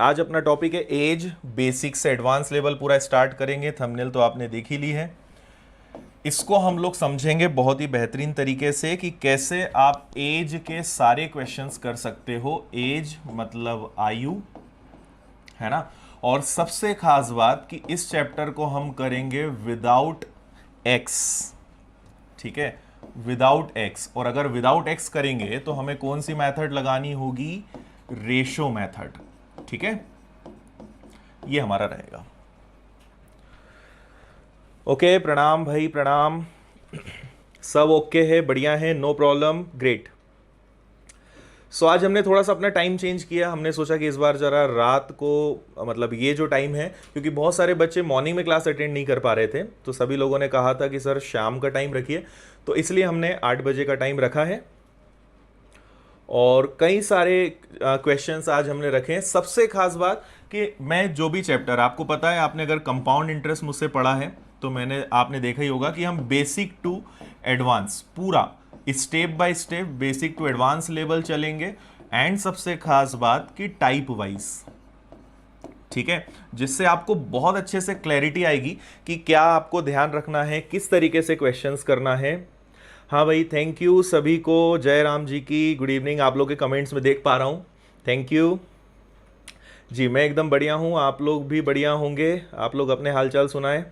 आज अपना टॉपिक है एज, बेसिक से एडवांस लेवल पूरा स्टार्ट करेंगे। थंबनेल तो आपने देख ही ली है। इसको हम लोग समझेंगे बहुत ही बेहतरीन तरीके से कि कैसे आप एज के सारे क्वेश्चंस कर सकते हो। एज मतलब आयु, है ना। और सबसे खास बात कि इस चैप्टर को हम करेंगे विदाउट एक्स, ठीक है, विदाउट एक्स। और अगर विदाउट एक्स करेंगे तो हमें कौन सी मेथड लगानी होगी? रेशो मेथड, ठीक है। ये हमारा रहेगा। ओके, प्रणाम भाई, प्रणाम। सब ओके है, बढ़िया है, नो प्रॉब्लम, ग्रेट। सो आज हमने थोड़ा सा अपना टाइम चेंज किया। हमने सोचा कि इस बार ज़रा रात को, मतलब ये जो टाइम है, क्योंकि बहुत सारे बच्चे मॉर्निंग में क्लास अटेंड नहीं कर पा रहे थे, तो सभी लोगों ने कहा था कि सर शाम का टाइम रखिए, तो इसलिए हमने 8 बजे का टाइम रखा है। और कई सारे क्वेश्चंस आज हमने रखे हैं। सबसे खास बात कि मैं जो भी चैप्टर, आपको पता है, आपने अगर कंपाउंड इंटरेस्ट मुझसे पढ़ा है तो आपने देखा ही होगा कि हम बेसिक टू एडवांस पूरा step by step basic to advance level चलेंगे। एंड सबसे खास बात कि टाइप वाइज, ठीक है, जिससे आपको बहुत अच्छे से क्लैरिटी आएगी कि क्या आपको ध्यान रखना है, किस तरीके से क्वेश्चंस करना है। हाँ भाई, थैंक यू सभी को, जय राम जी की, गुड इवनिंग। आप लोग के कमेंट्स में देख पा रहा हूँ, थैंक यू जी। मैं एकदम बढ़िया हूँ, आप लोग भी बढ़िया होंगे। आप लोग अपने हालचाल सुनाएं।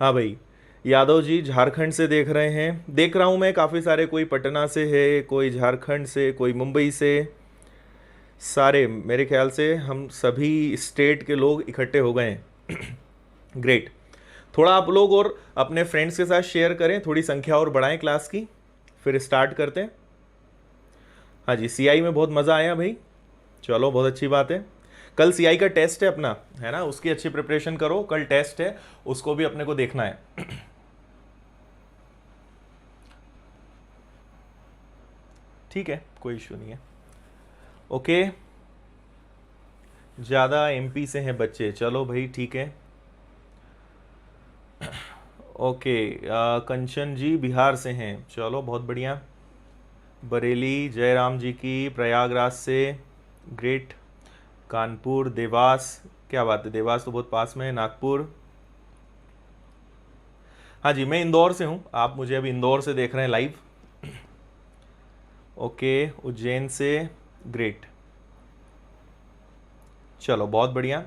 हाँ भाई, यादव जी झारखंड से देख रहे हैं, देख रहा हूँ मैं, काफ़ी सारे, कोई पटना से है, कोई झारखंड से, कोई मुंबई से, सारे मेरे ख्याल से हम सभी स्टेट के लोग इकट्ठे हो गए हैं। ग्रेट। थोड़ा आप लोग और अपने फ्रेंड्स के साथ शेयर करें, थोड़ी संख्या और बढ़ाएं क्लास की, फिर स्टार्ट करते हैं। हाँ जी, सीआई में बहुत मज़ा आया भाई, चलो बहुत अच्छी बात है। कल सीआई का टेस्ट है अपना, है ना, उसकी अच्छी प्रिपरेशन करो। कल टेस्ट है, उसको भी अपने को देखना है। ठीक है, कोई इशू नहीं है। ओके, ज़्यादा एमपी से हैं बच्चे, चलो भाई ठीक है। ओके, कंचन जी बिहार से हैं, चलो बहुत बढ़िया। बरेली, जयराम जी की, प्रयागराज से, ग्रेट। कानपुर, देवास, क्या बात है, देवास तो बहुत पास में है। नागपुर, हाँ जी, मैं इंदौर से हूँ, आप मुझे अभी इंदौर से देख रहे हैं लाइव। ओके, उज्जैन से, ग्रेट, चलो बहुत बढ़िया।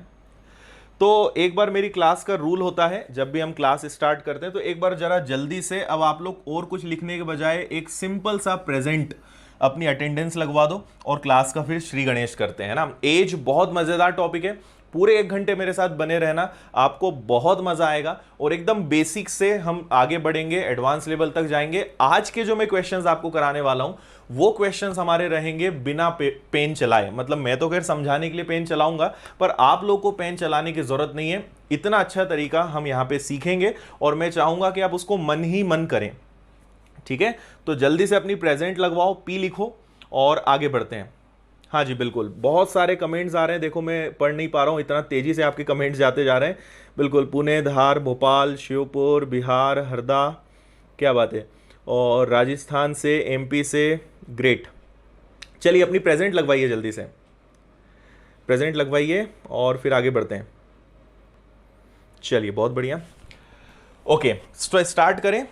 तो एक बार मेरी क्लास का रूल होता है, जब भी हम क्लास स्टार्ट करते हैं तो एक बार जरा जल्दी से, अब आप लोग और कुछ लिखने के बजाय एक सिंपल सा प्रेजेंट अपनी अटेंडेंस लगवा दो और क्लास का फिर श्री गणेश करते हैं ना। एज बहुत मजेदार टॉपिक है, पूरे 1 घंटे मेरे साथ बने रहना, आपको बहुत मजा आएगा। और एकदम बेसिक से हम आगे बढ़ेंगे, एडवांस लेवल तक जाएंगे। आज के जो मैं क्वेश्चंस आपको कराने वाला हूं, वो क्वेश्चंस हमारे रहेंगे बिना पेन चलाए। मतलब मैं तो खैर समझाने के लिए पेन चलाऊंगा, पर आप लोग को पेन चलाने की जरूरत नहीं है। इतना अच्छा तरीका हम यहां पे सीखेंगे और मैं चाहूंगा कि आप उसको मन ही मन करें, ठीक है। तो जल्दी से अपनी प्रेजेंट लगवाओ, पी लिखो और आगे बढ़ते हैं। हाँ जी बिल्कुल, बहुत सारे कमेंट्स आ रहे हैं, देखो मैं पढ़ नहीं पा रहा हूँ, इतना तेजी से आपके कमेंट्स जाते जा रहे हैं। बिल्कुल, पुणे, धार, भोपाल, श्योपुर, बिहार, हरदा, क्या बात है, और राजस्थान से, एमपी से, ग्रेट। चलिए अपनी प्रेजेंट लगवाइए, जल्दी से प्रेजेंट लगवाइए और फिर आगे बढ़ते हैं। चलिए बहुत बढ़िया। ओके, तो स्टार्ट करें।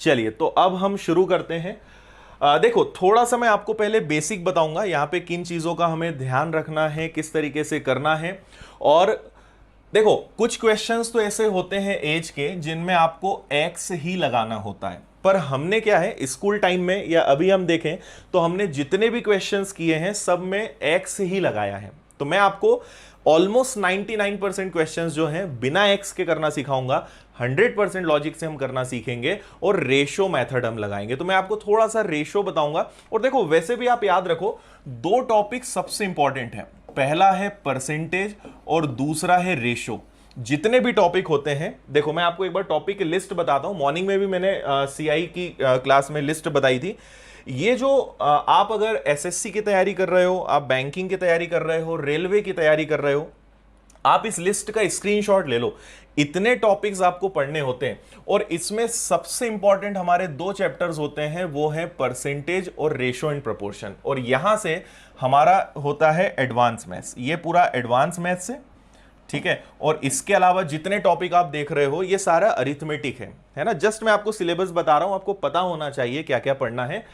चलिए तो अब हम शुरू करते हैं। देखो, थोड़ा सा मैं आपको पहले बेसिक बताऊंगा, यहां पे किन चीजों का हमें ध्यान रखना है, किस तरीके से करना है। और देखो, कुछ क्वेश्चंस तो ऐसे होते हैं एज के जिनमें आपको एक्स ही लगाना होता है, पर हमने क्या है, स्कूल टाइम में या अभी हम देखें तो हमने जितने भी क्वेश्चंस किए हैं सब में एक्स ही लगाया है। तो मैं आपको ऑलमोस्ट 99% क्वेश्चंस जो हैं बिना एक्स के करना सिखाऊंगा, 100% लॉजिक से हम करना सीखेंगे और रेशो मेथड हम लगाएंगे। तो मैं आपको थोड़ा सा रेशो बताऊंगा। और देखो, वैसे भी आप याद रखो, 2 टॉपिक सबसे इंपॉर्टेंट है, पहला है परसेंटेज और दूसरा है रेशो। जितने भी टॉपिक होते हैं, देखो मैं आपको एक बार टॉपिक की लिस्ट बताता हूं। मॉर्निंग में भी मैंने सीआई की क्लास में लिस्ट बताई थी। ये जो आप अगर एसएससी की तैयारी कर रहे हो, आप बैंकिंग की तैयारी कर रहे हो, रेलवे की तैयारी कर रहे हो, आप इस लिस्ट का स्क्रीनशॉट ले लो, इतने टॉपिक्स आपको पढ़ने होते हैं। और इसमें सबसे इंपॉर्टेंट हमारे दो चैप्टर्स होते हैं, वो है परसेंटेज और रेशो एंड प्रोपोर्शन। और यहां से हमारा होता है एडवांस मैथ्स, ये पूरा एडवांस मैथ्स है, ठीक है। और इसके अलावा जितने टॉपिक आप देख रहे हो ये सारा अरिथमेटिक है ना। जस्ट मैं आपको सिलेबस बता रहा हूं, आपको पता होना चाहिए क्या क्या पढ़ना है।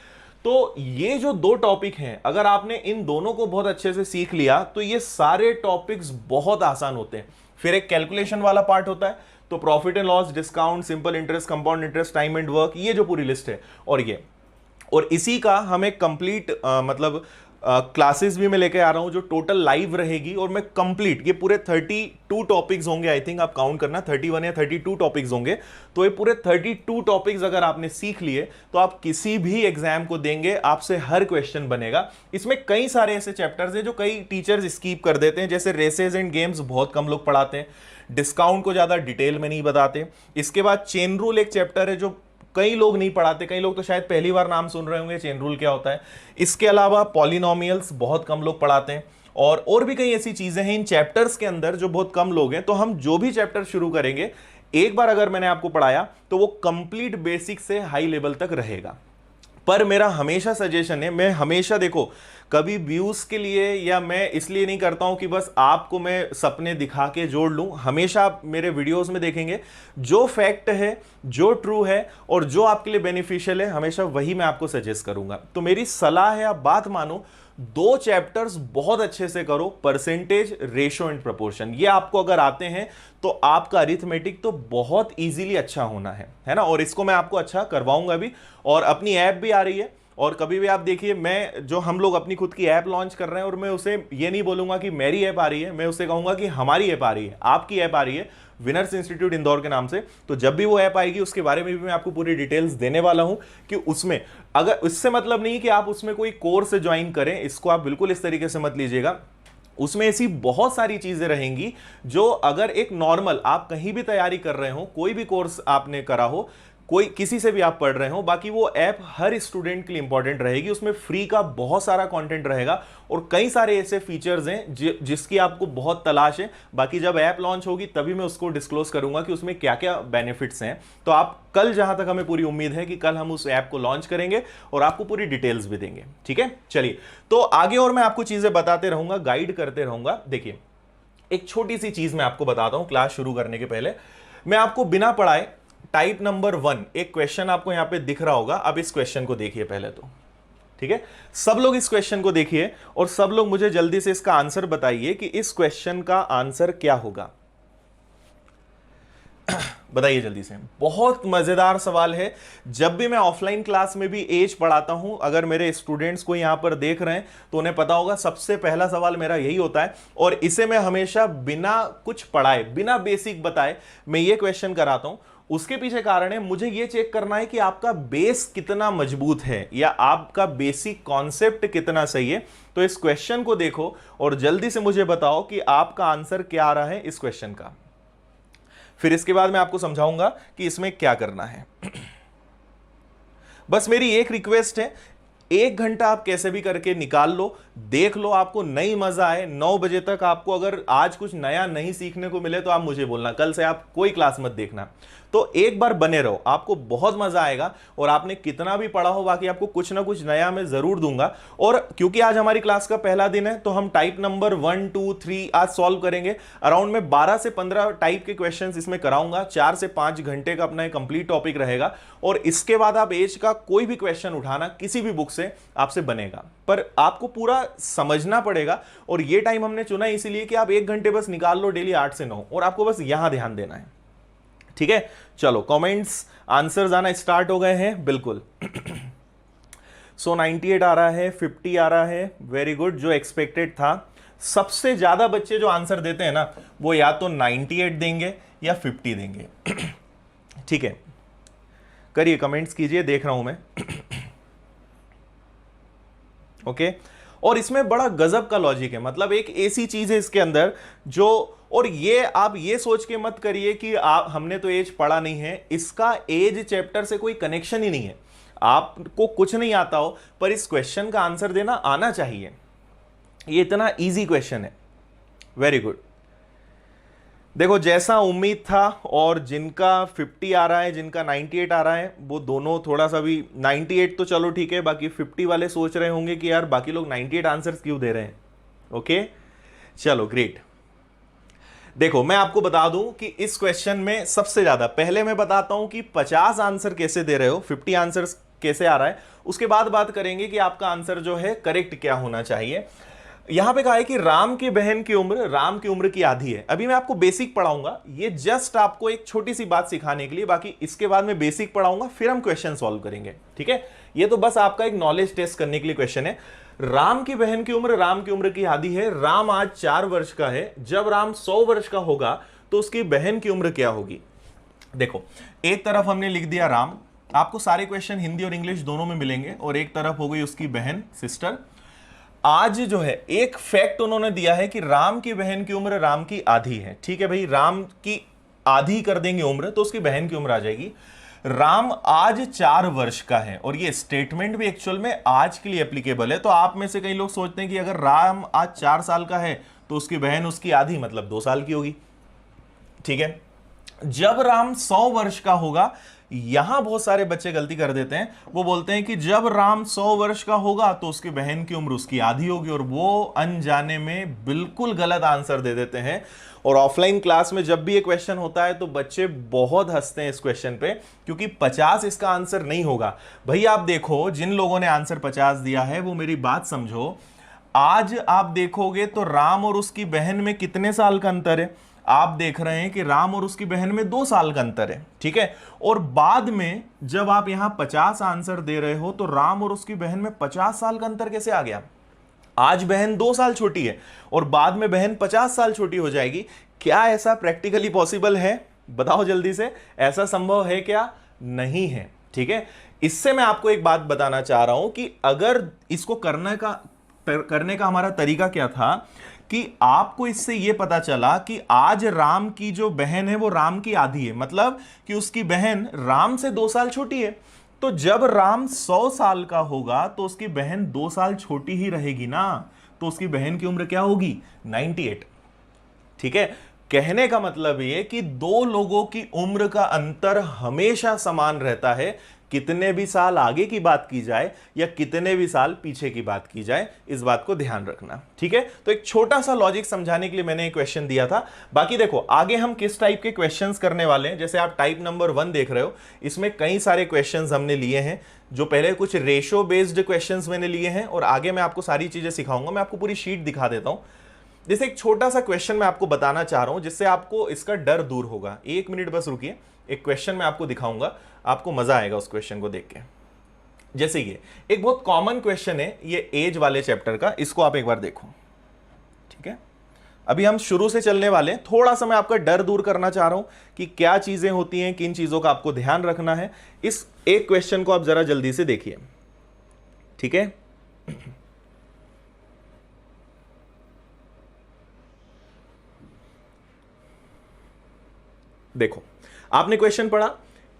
तो ये जो दो टॉपिक हैं, अगर आपने इन दोनों को बहुत अच्छे से सीख लिया तो ये सारे टॉपिक्स बहुत आसान होते हैं। फिर एक कैलकुलेशन वाला पार्ट होता है, तो profit and loss, discount, simple interest, compound interest, time and work, ये जो पूरी लिस्ट है। और इसी का हम एक कंप्लीट मतलब क्लासेस भी मैं लेके आ रहा हूं जो टोटल लाइव रहेगी। और मैं कंप्लीट ये पूरे 32 टॉपिक्स होंगे, आई थिंक आप काउंट करना 31 या 32 टॉपिक्स होंगे। तो ये पूरे 32 टॉपिक्स अगर आपने सीख लिए तो आप किसी भी एग्जाम को देंगे, आपसे हर क्वेश्चन बनेगा। इसमें कई सारे ऐसे चैप्टर्स हैं जो कई टीचर्स स्कीप कर देते हैं, जैसे रेसेस एंड गेम्स बहुत कम लोग पढ़ाते हैं, डिस्काउंट को ज्यादा डिटेल में नहीं बताते। इसके बाद चेन रूल एक चैप्टर है जो कई लोग नहीं पढ़ाते, कई लोग तो शायद पहली बार नाम सुन रहे होंगे चेन रूल क्या होता है। इसके अलावा पॉलिनोमियल्स बहुत कम लोग पढ़ाते हैं, और भी कई ऐसी चीजें हैं इन चैप्टर्स के अंदर जो बहुत कम लोग हैं। तो हम जो भी चैप्टर शुरू करेंगे, एक बार अगर मैंने आपको पढ़ाया तो वो कंप्लीट बेसिक से हाई लेवल तक रहेगा। पर मेरा हमेशा सजेशन है, मैं हमेशा देखो कभी व्यूज के लिए या मैं इसलिए नहीं करता हूं कि बस आपको मैं सपने दिखा के जोड़ लूं। हमेशा आप मेरे वीडियोस में देखेंगे जो फैक्ट है, जो ट्रू है और जो आपके लिए बेनिफिशियल है, हमेशा वही मैं आपको सजेस्ट करूंगा। तो मेरी सलाह है, आप बात मानो, दो चैप्टर्स बहुत अच्छे से करो, परसेंटेज, रेशो एंड प्रोपोर्शन। ये आपको अगर आते हैं तो आपका अरिथमेटिक तो बहुत इजीली अच्छा होना है ना। और इसको मैं आपको अच्छा करवाऊंगा भी, और अपनी ऐप भी आ रही है। और कभी भी आप देखिए, मैं जो हम लोग अपनी खुद की ऐप लॉन्च कर रहे हैं, और मैं उसे ये नहीं बोलूंगा कि मेरी ऐप आ रही है, मैं उसे कहूंगा कि हमारी ऐप आ रही है, आपकी ऐप आ रही है, विनर्स इंस्टीट्यूट इंदौर के नाम से। तो जब भी वो ऐप आएगी उसके बारे में भी मैं आपको पूरी डिटेल्स देने वाला हूं कि उसमें, अगर इससे मतलब नहीं कि आप उसमें कोई कोर्स ज्वाइन करें, इसको आप बिल्कुल इस तरीके से मत लीजिएगा। उसमें ऐसी बहुत सारी चीजें रहेंगी जो अगर एक नॉर्मल आप कहीं भी तैयारी कर रहे हो, कोई भी कोर्स आपने करा हो, कोई किसी से भी आप पढ़ रहे हो, बाकी वो ऐप हर स्टूडेंट के लिए इंपॉर्टेंट रहेगी। उसमें फ्री का बहुत सारा कंटेंट रहेगा और कई सारे ऐसे फीचर्स हैं जिसकी आपको बहुत तलाश है। बाकी जब ऐप लॉन्च होगी तभी मैं उसको डिस्क्लोज करूंगा कि उसमें क्या क्या बेनिफिट्स हैं। तो आप कल, जहां तक हमें पूरी उम्मीद है कि कल हम उस ऐप को लॉन्च करेंगे और आपको पूरी डिटेल्स भी देंगे, ठीक है। चलिए, तो आगे और मैं आपको चीजें बताते रहूंगा, गाइड करते रहूंगा। देखिए, एक छोटी सी चीज मैं आपको बताता हूं क्लास शुरू करने के पहले। मैं आपको बिना पढ़ाए टाइप नंबर 1 एक क्वेश्चन आपको यहां पे दिख रहा होगा। अब इस क्वेश्चन को देखिए पहले तो, ठीक है। सब लोग इस क्वेश्चन को देखिए और सब लोग मुझे जल्दी से इसका आंसर बताइए कि इस क्वेश्चन का आंसर क्या होगा। बताइए जल्दी से। बहुत मजेदार सवाल है। जब भी मैं ऑफलाइन क्लास में भी एज पढ़ाता हूं, अगर मेरे स्टूडेंट्स को यहां पर देख रहे हैं तो उन्हें पता होगा सबसे पहला सवाल मेरा यही होता है। और इसे मैं हमेशा बिना कुछ पढ़ाए, बिना बेसिक बताए मैं ये क्वेश्चन कराता हूं। उसके पीछे कारण है, मुझे यह चेक करना है कि आपका बेस कितना मजबूत है या आपका बेसिक कॉन्सेप्ट कितना सही है। तो इस क्वेश्चन को देखो और जल्दी से मुझे बताओ कि आपका आंसर क्या आ रहा है इस क्वेश्चन का। फिर इसके बाद मैं आपको समझाऊंगा कि इसमें क्या करना है। बस मेरी एक रिक्वेस्ट है, 1 घंटा आप कैसे भी करके निकाल लो, देख लो, आपको नई मजा आए। 9 बजे तक आपको अगर आज कुछ नया नहीं सीखने को मिले तो आप मुझे बोलना, कल से आप कोई क्लास मत देखना। तो एक बार बने रहो, आपको बहुत मजा आएगा। और आपने कितना भी पढ़ा हो, बाकी आपको कुछ ना कुछ नया मैं जरूर दूंगा। और क्योंकि आज हमारी क्लास का पहला दिन है तो हम टाइप नंबर 1, 2, 3 आज सॉल्व करेंगे। अराउंड में 12 से 15 टाइप के क्वेश्चंस इसमें कराऊंगा। 4 से 5 घंटे का अपना कंप्लीट टॉपिक रहेगा। और इसके बाद आप एज का कोई भी क्वेश्चन उठाना किसी भी बुक से, आपसे बनेगा। पर आपको पूरा समझना पड़ेगा। और ये टाइम हमने चुना इसीलिए कि आप 1 घंटे बस निकाल लो डेली 8 से 9, और आपको बस यहां ध्यान देना है, ठीक है। चलो, कमेंट्स, आंसर्स आना स्टार्ट हो गए हैं, बिल्कुल। सो 98 आ रहा है, 50 आ रहा है, वेरी गुड, जो एक्सपेक्टेड था। सबसे ज्यादा बच्चे जो आंसर देते हैं ना, वो या तो 98 देंगे या 50 देंगे। ठीक है, करिए, कमेंट्स कीजिए, देख रहा हूं मैं। ओके। और इसमें बड़ा गजब का लॉजिक है, मतलब एक ऐसी चीज है इसके अंदर जो, और ये आप ये सोच के मत करिए कि आप, हमने तो एज पढ़ा नहीं है, इसका एज चैप्टर से कोई कनेक्शन ही नहीं है। आपको कुछ नहीं आता हो पर इस क्वेश्चन का आंसर देना आना चाहिए। ये इतना इजी क्वेश्चन है। Very good. देखो जैसा उम्मीद था, और जिनका 50 आ रहा है, जिनका 98 आ रहा है, वो दोनों थोड़ा सा भी 98 तो चलो ठीक है, बाकी 50 वाले सोच रहे होंगे कि यार बाकी लोग 98 आंसर्स क्यों दे रहे हैं। ओके चलो ग्रेट। देखो मैं आपको बता दूं कि इस क्वेश्चन में सबसे ज्यादा, पहले मैं बताता हूं कि 50 आंसर कैसे दे रहे हो, 50 आंसर कैसे आ रहा है, उसके बाद बात करेंगे कि आपका आंसर जो है करेक्ट क्या होना चाहिए। यहां पे कहा है कि राम की बहन की उम्र राम की उम्र की आधी है। अभी मैं आपको बेसिक पढ़ाऊंगा, ये जस्ट आपको एक छोटी सी बात सिखाने के लिए, बाकी इसके बाद मैं बेसिक पढ़ाऊंगा, फिर हम क्वेश्चन सॉल्व करेंगे, ठीक है। ये तो बस आपका एक नॉलेज टेस्ट करने के लिए क्वेश्चन है। राम की बहन की उम्र राम की उम्र की आधी है। राम आज 4 वर्ष का है, जब राम 100 वर्ष का होगा तो उसकी बहन की उम्र क्या होगी। देखो एक तरफ हमने लिख दिया राम, आपको सारे क्वेश्चन हिंदी और इंग्लिश दोनों में मिलेंगे, और एक तरफ हो गई उसकी बहन सिस्टर। आज जो है एक फैक्ट उन्होंने दिया है कि राम की बहन की उम्र राम की आधी है। ठीक है भाई, राम की आधी कर देंगे उम्र तो उसकी बहन की उम्र आ जाएगी। राम आज 4 वर्ष का है, और ये स्टेटमेंट भी एक्चुअल में आज के लिए एप्लीकेबल है। तो आप में से कई लोग सोचते हैं कि अगर राम आज 4 साल का है तो उसकी बहन उसकी आधी मतलब 2 साल की होगी। ठीक है, जब राम 100 वर्ष का होगा, यहां बहुत सारे बच्चे गलती कर देते हैं, वो बोलते हैं कि जब राम 100 वर्ष का होगा तो उसकी बहन की उम्र उसकी आधी होगी, और वो अनजाने में बिल्कुल गलत आंसर दे देते हैं। और ऑफलाइन क्लास में जब भी ये क्वेश्चन होता है तो बच्चे बहुत हंसते हैं इस क्वेश्चन पे, क्योंकि 50 इसका आंसर नहीं होगा। भाई आप देखो, जिन लोगों ने आंसर 50 दिया है वो मेरी बात समझो। आज आप देखोगे तो राम और उसकी बहन में कितने साल का अंतर है। आप देख रहे हैं कि राम और उसकी बहन में 2 साल का अंतर है। ठीक है, और बाद में जब आप यहां 50 आंसर दे रहे हो तो राम और उसकी बहन में 50 साल का अंतर कैसे आ गया। आज बहन 2 साल छोटी है और बाद में बहन 50 साल छोटी हो जाएगी। क्या ऐसा प्रैक्टिकली पॉसिबल है? बताओ जल्दी से, ऐसा संभव है क्या? नहीं है। ठीक है, इससे मैं आपको एक बात बताना चाह रहा हूं कि अगर इसको करने का हमारा तरीका क्या था, कि आपको इससे यह पता चला कि आज राम की जो बहन है वो राम की आधी है, मतलब कि उसकी बहन राम से 2 साल छोटी है। तो जब राम 100 साल का होगा तो उसकी बहन 2 साल छोटी ही रहेगी ना, तो उसकी बहन की उम्र क्या होगी? 98। ठीक है, कहने का मतलब ये कि 2 लोगों की उम्र का अंतर हमेशा समान रहता है, कितने भी साल आगे की बात की जाए या कितने भी साल पीछे की बात की जाए, इस बात को ध्यान रखना। ठीक है, तो एक छोटा सा लॉजिक समझाने के लिए मैंने एक क्वेश्चन दिया था। बाकी देखो आगे हम किस टाइप के क्वेश्चंस करने वाले हैं। जैसे आप टाइप नंबर 1 देख रहे हो, इसमें कई सारे क्वेश्चंस हमने लिए हैं, जो पहले कुछ रेशो बेस्ड क्वेश्चंस मैंने लिए हैं, और आगे मैं आपको सारी चीजें सिखाऊंगा। मैं आपको पूरी शीट दिखा देता हूं। जैसे एक छोटा सा क्वेश्चन मैं आपको बताना चाह रहा हूं, जिससे आपको इसका डर दूर होगा। 1 मिनट बस रुकिए, एक क्वेश्चन मैं आपको दिखाऊंगा, आपको मजा आएगा उस क्वेश्चन को देख के। जैसे ये एक बहुत कॉमन क्वेश्चन है, ये एज वाले चैप्टर का, इसको आप एक बार देखो। ठीक है, अभी हम शुरू से चलने वाले हैं। थोड़ा सा मैं आपका डर दूर करना चाह रहा हूं कि क्या चीजें होती हैं, किन चीजों का आपको ध्यान रखना है। इस एक क्वेश्चन को आप जरा जल्दी से देखिए। ठीक है, देखो आपने क्वेश्चन पढ़ा,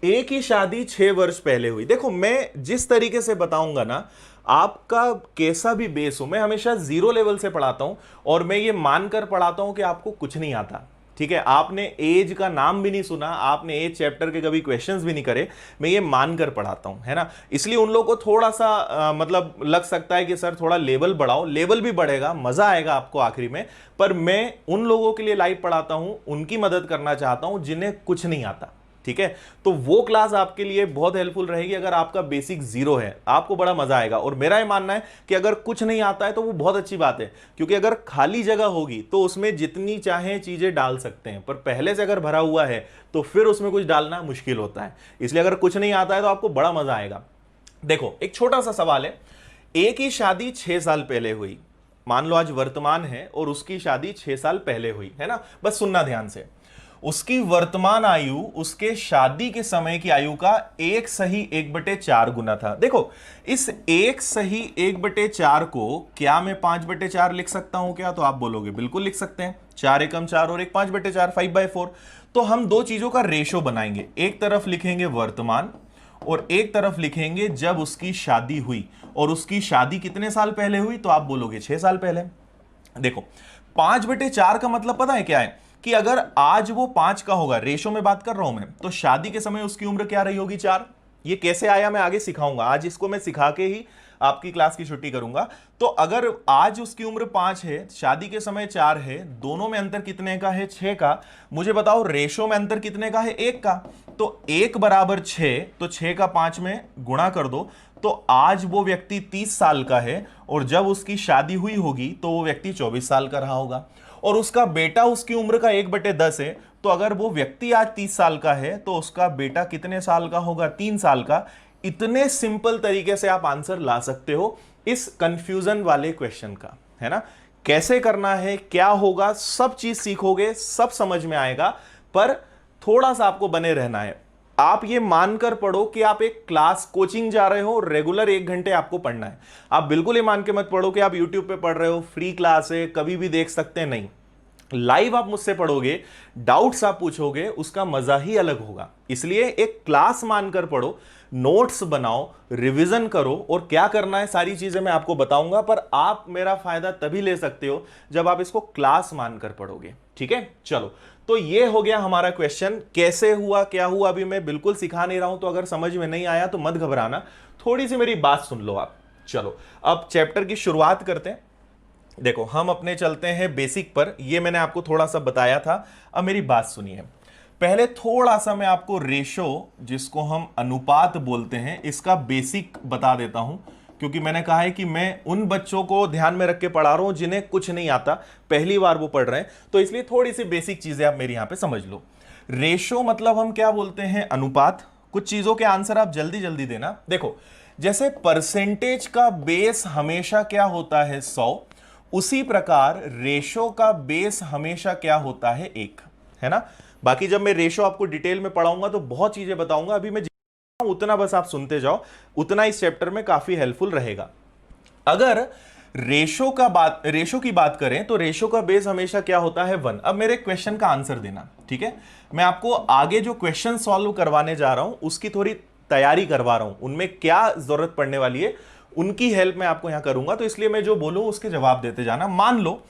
एक ही शादी 6 वर्ष पहले हुई। देखो मैं जिस तरीके से बताऊंगा ना, आपका कैसा भी बेस हो, मैं हमेशा 0 लेवल से पढ़ाता हूं, और मैं ये मानकर पढ़ाता हूं कि आपको कुछ नहीं आता। ठीक है, आपने एज का नाम भी नहीं सुना, आपने एज चैप्टर के कभी क्वेश्चंस भी नहीं करे, मैं ये मानकर पढ़ाता हूं, है ना। इसलिए उन लोगों को थोड़ा सा मतलब लग सकता है कि सर थोड़ा लेवल बढ़ाओ, लेवल भी बढ़ेगा, मजा आएगा आपको आखिरी में। पर मैं उन लोगों के लिए लाइव पढ़ाता हूं, उनकी मदद करना चाहता हूं जिन्हें कुछ नहीं आता। ठीक है, तो वो क्लास आपके लिए बहुत हेल्पफुल रहेगी। अगर आपका बेसिक 0 है, आपको बड़ा मजा आएगा। और मेरा ये मानना है कि अगर कुछ नहीं आता है तो वो बहुत अच्छी बात है, क्योंकि अगर खाली जगह होगी तो उसमें जितनी चाहे चीजें डाल सकते हैं, पर पहले से अगर भरा हुआ है तो फिर उसमें कुछ डालना मुश्किल होता है। इसलिए अगर कुछ नहीं आता है तो आपको बड़ा मजा आएगा। देखो एक छोटा सा सवाल है, एक ही शादी 6 साल पहले हुई, मान लो आज वर्तमान है और उसकी शादी 6 साल पहले हुई, है ना। बस सुनना ध्यान से, उसकी वर्तमान आयु उसके शादी के समय की आयु का 1 सही 1/4 गुना था। देखो इस 1 सही 1/4 को क्या मैं 5/4 लिख सकता हूं क्या? तो आप बोलोगे बिल्कुल लिख सकते हैं, 4 एकम 4 और 1 5/4, 5/4। तो हम 2 चीजों का रेशो बनाएंगे, एक तरफ लिखेंगे वर्तमान और एक तरफ लिखेंगे जब उसकी शादी हुई। और उसकी शादी कितने साल पहले हुई? तो आप बोलोगे 6 साल पहले। देखो 5/4 का मतलब पता है क्या है? कि अगर आज वो 5 का होगा, रेशो में बात कर रहा हूं मैं, तो शादी के समय उसकी उम्र क्या रही होगी? 4। ये कैसे आया मैं आगे सिखाऊंगा, आज इसको मैं सिखा के ही आपकी क्लास की छुट्टी करूंगा। तो अगर आज उसकी उम्र 5 है, शादी के समय 4 है, दोनों में अंतर कितने का है? 6 का। मुझे बताओ रेशो में अंतर कितने का है? 1 का। तो 1 बराबर 6, तो 6 का 5 में गुणा कर दो, तो आज वो व्यक्ति 30 साल का है और जब उसकी शादी हुई होगी तो वो व्यक्ति 24 साल का रहा होगा। और उसका बेटा उसकी उम्र का 1/10 है, तो अगर वो व्यक्ति आज 30 साल का है तो उसका बेटा कितने साल का होगा? 3 साल का। इतने सिंपल तरीके से आप आंसर ला सकते हो इस कंफ्यूजन वाले क्वेश्चन का, है ना। कैसे करना है, क्या होगा, सब चीज सीखोगे, सब समझ में आएगा, पर थोड़ा सा आपको बने रहना है। आप ये मानकर पढ़ो कि आप एक क्लास कोचिंग जा रहे हो, रेगुलर 1 घंटे आपको पढ़ना है। आप बिल्कुल ये मान के मत पढ़ो कि आप यूट्यूब पे पढ़ रहे हो, फ्री क्लास है, कभी भी देख सकते हैं, नहीं। लाइव आप मुझसे पढ़ोगे, डाउट्स आप पूछोगे, उसका मजा ही अलग होगा। इसलिए एक क्लास मानकर पढ़ो, नोट्स बनाओ, रिवीजन करो, और क्या करना है सारी चीजें मैं आपको बताऊंगा। पर आप मेरा फायदा तभी ले सकते हो जब आप इसको क्लास मानकर पढ़ोगे, ठीक है। चलो, तो ये हो गया हमारा क्वेश्चन। कैसे हुआ, क्या हुआ, अभी मैं बिल्कुल सिखा नहीं रहा हूं, तो अगर समझ में नहीं आया तो मत घबराना, थोड़ी सी मेरी बात सुन लो आप। चलो, अब चैप्टर की शुरुआत करते हैं। देखो, हम अपने चलते हैं बेसिक पर, ये मैंने आपको थोड़ा सा बताया था। अब मेरी बात सुनिए। पहले थोड़ा सा मैं आपको रेशो, जिसको हम अनुपात बोलते हैं, इसका बेसिक बता देता हूं, क्योंकि मैंने कहा है कि मैं उन बच्चों को ध्यान में रख के पढ़ा रहा हूं जिन्हें कुछ नहीं आता, पहली बार वो पढ़ रहे हैं, तो इसलिए थोड़ी सी बेसिक चीजें आप मेरी यहां पे समझ लो। रेशो मतलब हम क्या बोलते हैं? अनुपात। कुछ चीजों के आंसर आप जल्दी जल्दी देना। देखो, जैसे परसेंटेज का बेस हमेशा क्या होता है? 100। उसी प्रकार रेशो का बेस हमेशा क्या होता है? 1, है ना। बाकी जब मैं रेशो आपको डिटेल में पढ़ाऊंगा तो बहुत चीजें बताऊंगा, अभी मैं उतना बस आप सुनते जाओ, उतना इस चैप्टर में काफी हेल्पफुल रहेगा। अगर रेशो की बात करें तो रेशो का बेस हमेशा क्या होता है? 1। अब मेरे क्वेश्चन का आंसर देना, ठीक है। मैं आपको आगे जो क्वेश्चन सॉल्व करवाने जा रहा हूं उसकी थोड़ी तैयारी करवा रहा हूं, उनमें क्या जरूरत पड़ने वाली है उनकी हेल्प मैं आपको यहां करूंगा, तो इसलिए मैं जो बोलूं उसके जवाब देते जाना। मान लो,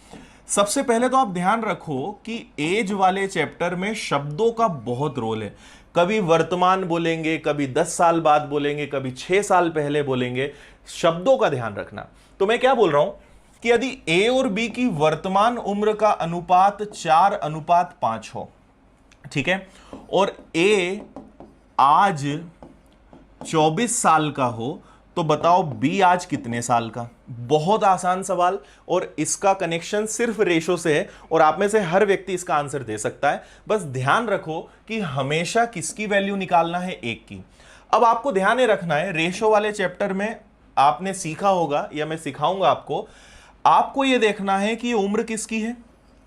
सबसे पहले तो आप ध्यान रखो कि एज वाले चैप्टर में शब्दों का बहुत रोल है। कभी वर्तमान बोलेंगे, कभी 10 साल बाद बोलेंगे, कभी 6 साल पहले बोलेंगे। शब्दों का ध्यान रखना। तो मैं क्या बोल रहा हूं कि यदि ए और बी की वर्तमान उम्र का अनुपात 4:5 हो, ठीक है, और ए आज 24 साल का हो, तो बताओ बी आज कितने साल का? बहुत आसान सवाल, और इसका कनेक्शन सिर्फ रेशो से है, और आप में से हर व्यक्ति इसका आंसर दे सकता है। बस ध्यान रखो कि हमेशा किसकी वैल्यू निकालना है? 1 की। अब आपको ध्यान में रखना है, रेशो वाले चैप्टर में आपने सीखा होगा या मैं सिखाऊंगा आपको यह देखना है कि उम्र किसकी है?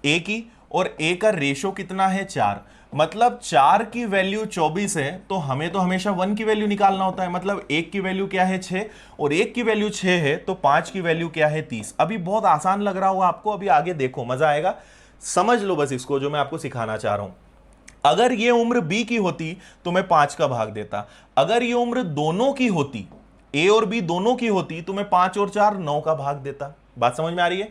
ए की, और ए का रेशो कितना है? 4। मतलब 4 की वैल्यू 24 है, तो हमें तो हमेशा 1 की वैल्यू निकालना होता है। मतलब 1 की वैल्यू क्या है? 6, और 1 की वैल्यू 6 है, तो 5 की वैल्यू क्या है? 30। अभी बहुत आसान लग रहा होगा आपको, अभी आगे देखो मजा आएगा, समझ लो बस इसको जो मैं आपको सिखाना चाह रहा हूं। अगर ये उम्र बी की होती तो मैं 5 का भाग देता। अगर ये उम्र दोनों की होती, ए और बी दोनों की होती, तो मैं 5 और 4 9 का भाग देता। बात समझ में आ रही है?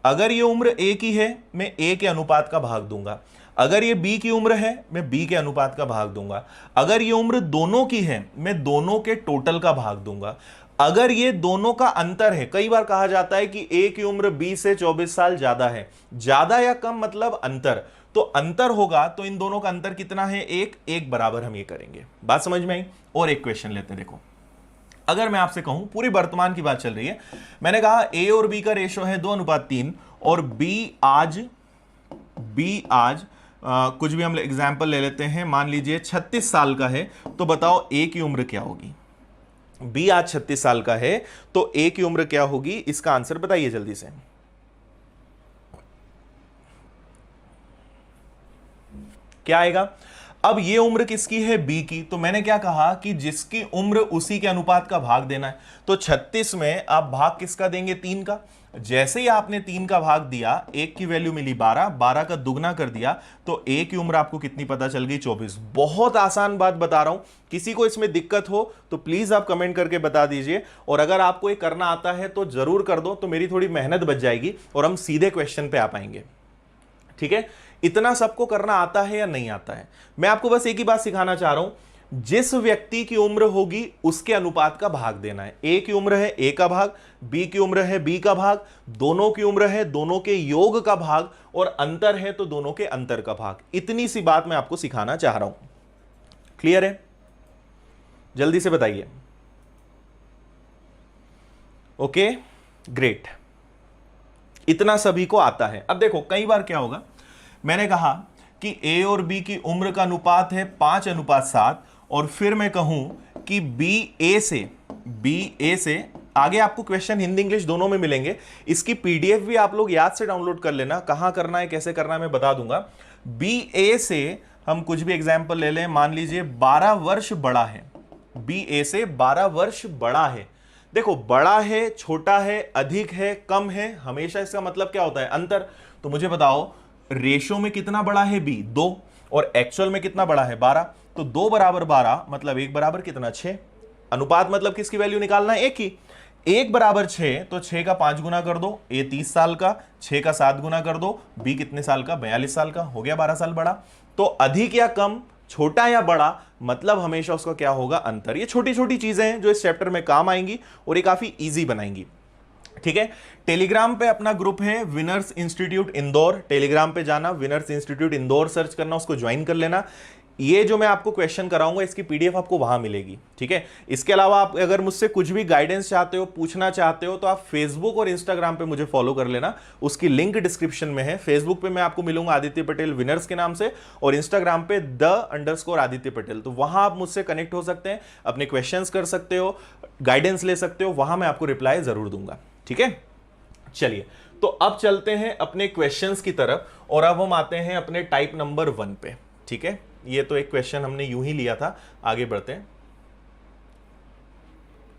अगर ये उम्र ए की है, मैं ए के अनुपात का भाग दूंगा। अगर ये बी की उम्र है, मैं बी के अनुपात का भाग दूंगा। अगर ये उम्र दोनों की है, मैं दोनों के टोटल का भाग दूंगा। अगर ये दोनों का अंतर है, कई बार कहा जाता है कि ए की उम्र बी से 24 साल ज्यादा है, ज्यादा या कम मतलब अंतर, तो अंतर होगा तो इन दोनों का अंतर कितना है? 1 बराबर हम ये करेंगे। बात समझ में आई? और एक क्वेश्चन लेते हैं। देखो, अगर मैं आपसे कहूं, पूरी वर्तमान की बात चल रही है, मैंने कहा ए और बी का रेशो है 2:3, और बी आज कुछ भी हम एग्जाम्पल ले लेते हैं, मान लीजिए 36 साल का है, तो बताओ ए की उम्र क्या होगी? बी आज 36 साल का है, तो ए की उम्र क्या होगी? इसका आंसर बताइए जल्दी से। क्या आएगा? अब ये उम्र किसकी है? बी की। तो मैंने क्या कहा कि जिसकी उम्र उसी के अनुपात का भाग देना है। तो 36 में आप भाग किसका देंगे? 3 का। जैसे ही आपने 3 का भाग दिया, 1 की वैल्यू मिली 12, 12 का दुगना कर दिया, तो ए की उम्र आपको कितनी पता चल गई? 24। बहुत आसान बात बता रहा हूं, किसी को इसमें दिक्कत हो तो प्लीज आप कमेंट करके बता दीजिए, और अगर आपको ये करना आता है तो जरूर कर दो, तो मेरी थोड़ी मेहनत बच जाएगी और हम सीधे क्वेश्चन पे आ पाएंगे। ठीक है, इतना सबको करना आता है या नहीं आता है? मैं आपको बस एक ही बात सिखाना चाह रहा हूं, जिस व्यक्ति की उम्र होगी उसके अनुपात का भाग देना है। ए की उम्र है ए का भाग, बी की उम्र है बी का भाग, दोनों की उम्र है दोनों के योग का भाग, और अंतर है तो दोनों के अंतर का भाग। इतनी सी बात मैं आपको सिखाना चाह रहा हूं। क्लियर है? जल्दी से बताइए। ओके, ग्रेट, इतना सभी को आता है। अब देखो कई बार क्या होगा, मैंने कहा कि ए और बी की उम्र का अनुपात है 5:7, और फिर मैं कहूं कि बी ए से आगे आपको क्वेश्चन हिंदी इंग्लिश दोनों में मिलेंगे। इसकी पीडीएफ भी आप लोग याद से डाउनलोड कर लेना, कहां करना है कैसे करना है मैं बता दूंगा। बी ए से हम कुछ भी एग्जाम्पल ले लें, मान लीजिए 12 वर्ष बड़ा है, बी ए से 12 वर्ष बड़ा है। देखो बड़ा है, छोटा है, अधिक है, कम है, हमेशा इसका मतलब क्या होता है? अंतर। तो मुझे बताओ रेशो में कितना बड़ा है बी? 2, और एक्चुअल में कितना बड़ा है? 12। तो 2 बराबर 12 मतलब 1 बराबर कितना? 6। अनुपात मतलब किसकी वैल्यू निकालना है? एक ही। 1 बराबर 6, तो 6 का 5 गुना कर दो, ए 30 साल का, 6 का 7 गुना कर दो, बी कितने साल का? 42 साल का, हो गया 12 साल बड़ा। तो अधिक या कम, छोटा या बड़ा, मतलब हमेशा उसका क्या होगा? अंतर। ये छोटी छोटी चीजें हैं जो इस चैप्टर में काम आएंगी और ये काफी इजी बनाएंगी। ठीक है, टेलीग्राम पे अपना ग्रुप है विनर्स इंस्टीट्यूट इंदौर, टेलीग्राम पे जाना, विनर्स इंस्टीट्यूट इंदौर सर्च करना, उसको ज्वाइन कर लेना। ये जो मैं आपको क्वेश्चन कराऊंगा इसकी पीडीएफ आपको वहां मिलेगी। ठीक है, इसके अलावा आप अगर मुझसे कुछ भी गाइडेंस चाहते हो, पूछना चाहते हो, तो आप फेसबुक और इंस्टाग्राम पे मुझे फॉलो कर लेना, उसकी लिंक डिस्क्रिप्शन में है। फेसबुक पे मैं आपको मिलूंगा आदित्य पटेल विनर्स के नाम से, और इंस्टाग्राम पे _आदित्य पटेल। तो वहां आप मुझसे कनेक्ट हो सकते हैं, अपने क्वेश्चंस कर सकते हो, गाइडेंस ले सकते हो, वहां मैं आपको रिप्लाई जरूर दूंगा। ठीक है, चलिए तो अब चलते हैं अपने क्वेश्चंस की तरफ, और अब हम आते हैं अपने टाइप नंबर 1 पे। ठीक है, ये तो एक क्वेश्चन हमने यूं ही लिया था, आगे बढ़ते हैं।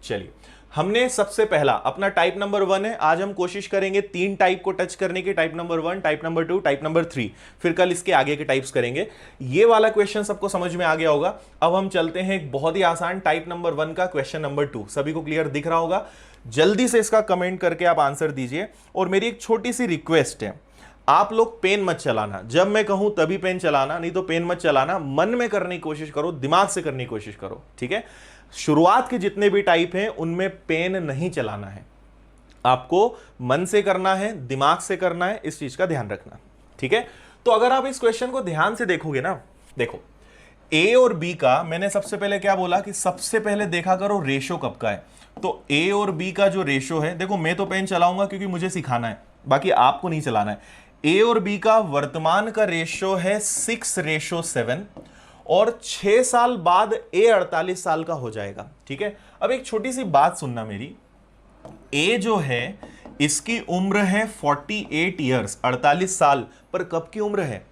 चलिए, हमने सबसे पहला अपना टाइप नंबर 1 है। आज हम कोशिश करेंगे 3 टाइप को टच करने की, type number 1, type number 2, type number 3, फिर कल इसके आगे के टाइप्स करेंगे। ये वाला क्वेश्चन सबको समझ में आ गया होगा। अब हम चलते हैं एक बहुत ही आसान टाइप नंबर 1 का क्वेश्चन नंबर 2। सभी को क्लियर दिख रहा होगा? जल्दी से इसका कमेंट करके आप आंसर दीजिए। और मेरी एक छोटी सी रिक्वेस्ट है, आप लोग पेन मत चलाना, जब मैं कहूं तभी पेन चलाना, नहीं तो पेन मत चलाना। मन में करने की कोशिश करो, दिमाग से करने की कोशिश करो। ठीक है, शुरुआत के जितने भी टाइप हैं उनमें पेन नहीं चलाना है, आपको मन से करना है, दिमाग से करना है, इस चीज का ध्यान रखना। ठीक है, तो अगर आप इस क्वेश्चन को ध्यान से देखोगे ना, देखो ए और बी का मैंने सबसे पहले क्या बोला कि सबसे पहले देखा करो रेशो कब का है। तो ए और बी का जो रेशो है, देखो मैं तो पेन चलाऊंगा क्योंकि मुझे सिखाना है, बाकी आपको नहीं चलाना है। ए और बी का वर्तमान का रेशो है 6:7, और 6 साल बाद ए 48 साल का हो जाएगा। ठीक है, अब एक छोटी सी बात सुनना मेरी, ए जो है इसकी उम्र है 48 ईयर्स, 48 साल, पर कब की उम्र है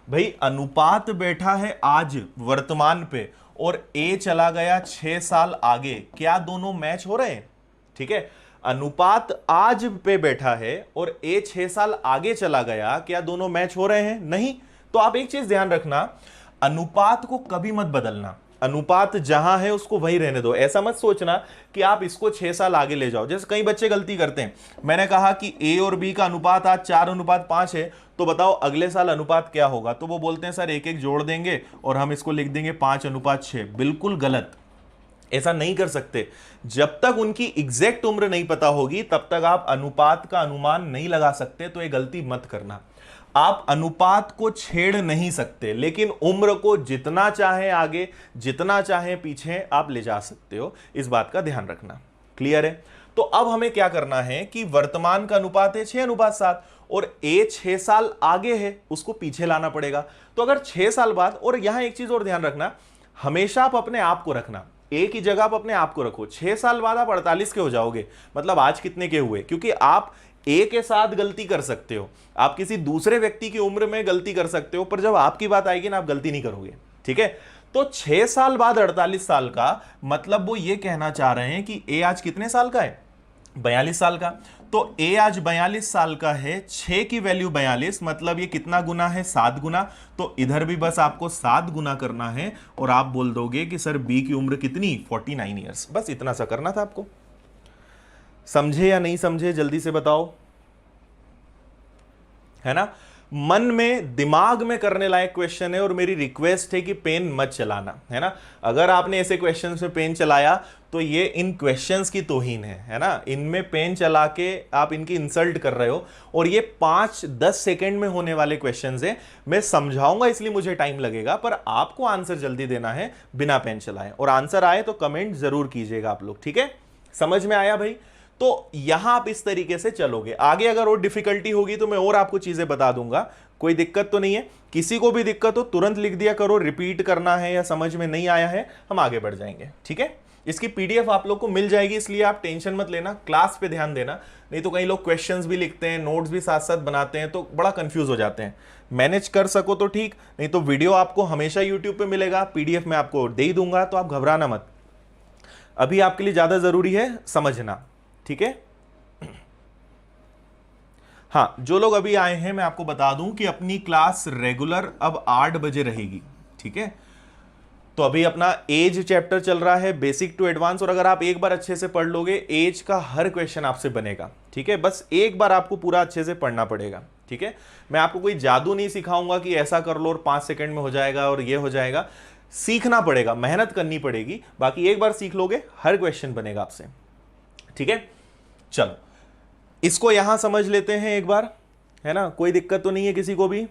भाई? अनुपात बैठा है आज वर्तमान पे, और ए चला गया 6 साल आगे, क्या दोनों मैच हो रहे हैं? ठीक है, अनुपात आज पे बैठा है और ए 6 साल आगे चला गया, क्या दोनों मैच हो रहे हैं? नहीं। तो आप एक चीज ध्यान रखना, अनुपात को कभी मत बदलना, अनुपात जहां है उसको वही रहने दो। ऐसा मत सोचना कि आप इसको 6 साल आगे ले जाओ, जैसे कई बच्चे गलती करते हैं। मैंने कहा कि ए और बी का अनुपात आज 4:5 है, तो बताओ अगले साल अनुपात क्या होगा? तो वो बोलते हैं सर एक एक जोड़ देंगे और हम इसको लिख देंगे 5:6। बिल्कुल गलत, ऐसा नहीं कर सकते। जब तक उनकी एग्जैक्ट उम्र नहीं पता होगी तब तक आप अनुपात का अनुमान नहीं लगा सकते। तो ये गलती मत करना। आप अनुपात को छेड़ नहीं सकते, लेकिन उम्र को जितना चाहे आगे, जितना चाहे पीछे आप ले जा सकते हो। इस बात का ध्यान रखना। क्लियर है? तो अब हमें क्या करना है कि वर्तमान का अनुपात है 6:7, और ए 6 साल आगे है, उसको पीछे लाना पड़ेगा। तो अगर 6 साल बाद, और यहां एक चीज और ध्यान रखना, हमेशा आप अपने आप को रखना, ए की जगह आप अपने आप को रखो। 6 साल बाद आप 48 के हो जाओगे, मतलब आज कितने के हुए? क्योंकि आप ए के साथ गलती कर सकते हो, आप किसी दूसरे व्यक्ति की उम्र में गलती कर सकते हो, पर जब आपकी बात आएगी ना आप गलती नहीं करोगे। ठीक है, तो 6 साल बाद 48 साल का मतलब वो ये कहना चाह रहे हैं कि ए आज कितने साल का है? 42 साल का। तो ए आज 42 साल का है, 6 की वैल्यू 42, मतलब ये कितना गुना है? 7 गुना। तो इधर भी बस आपको 7 गुना करना है और आप बोल दोगे कि सर बी की उम्र कितनी? 49 ईयर्स। बस इतना सा करना था आपको। समझे या नहीं समझे? जल्दी से बताओ, है ना? मन में दिमाग में करने लायक क्वेश्चन है और मेरी रिक्वेस्ट है कि पेन मत चलाना, है ना। अगर आपने ऐसे क्वेश्चंस में पेन चलाया तो ये इन क्वेश्चंस की तौहीन है ना। इनमें पेन चला के आप इनकी इंसल्ट कर रहे हो, और ये 5-10 सेकंड में होने वाले क्वेश्चंस है। मैं समझाऊंगा इसलिए मुझे टाइम लगेगा, पर आपको आंसर जल्दी देना है बिना पेन चलाए। और आंसर आए तो कमेंट जरूर कीजिएगा आप लोग, ठीक है। समझ में आया भाई? तो यहां आप इस तरीके से चलोगे आगे। अगर और डिफिकल्टी होगी तो मैं और आपको चीजें बता दूंगा, कोई दिक्कत तो नहीं है। किसी को भी दिक्कत हो तुरंत लिख दिया करो, रिपीट करना है या समझ में नहीं आया है, हम आगे बढ़ जाएंगे, ठीक है। इसकी पीडीएफ आप लोग को मिल जाएगी, इसलिए आप टेंशन मत लेना, क्लास पे ध्यान देना। नहीं तो कई लोग क्वेश्चंस भी लिखते हैं, नोट्स भी साथ साथ बनाते हैं, तो बड़ा कंफ्यूज हो जाते हैं। मैनेज कर सको तो ठीक, नहीं तो वीडियो आपको हमेशा यूट्यूब पे मिलेगा, पीडीएफ में आपको दे ही दूंगा, तो आप घबराना मत। अभी आपके लिए ज्यादा जरूरी है समझना, ठीक है। हाँ, जो लोग अभी आए हैं मैं आपको बता दूं कि अपनी क्लास रेगुलर अब 8 बजे रहेगी, ठीक है। तो अभी अपना एज चैप्टर चल रहा है, बेसिक टू एडवांस, और अगर आप एक बार अच्छे से पढ़ लोगे एज का हर क्वेश्चन आपसे बनेगा, ठीक है। बस एक बार आपको पूरा अच्छे से पढ़ना पड़ेगा, ठीक है। मैं आपको कोई जादू नहीं सिखाऊंगा कि ऐसा कर लो और 5 सेकंड में हो जाएगा और ये हो जाएगा। सीखना पड़ेगा, मेहनत करनी पड़ेगी, बाकी एक बार सीख लोगे हर क्वेश्चन बनेगा आपसे, ठीक है। चलो इसको यहां समझ लेते हैं एक बार, है ना। कोई दिक्कत तो नहीं है किसी को भी?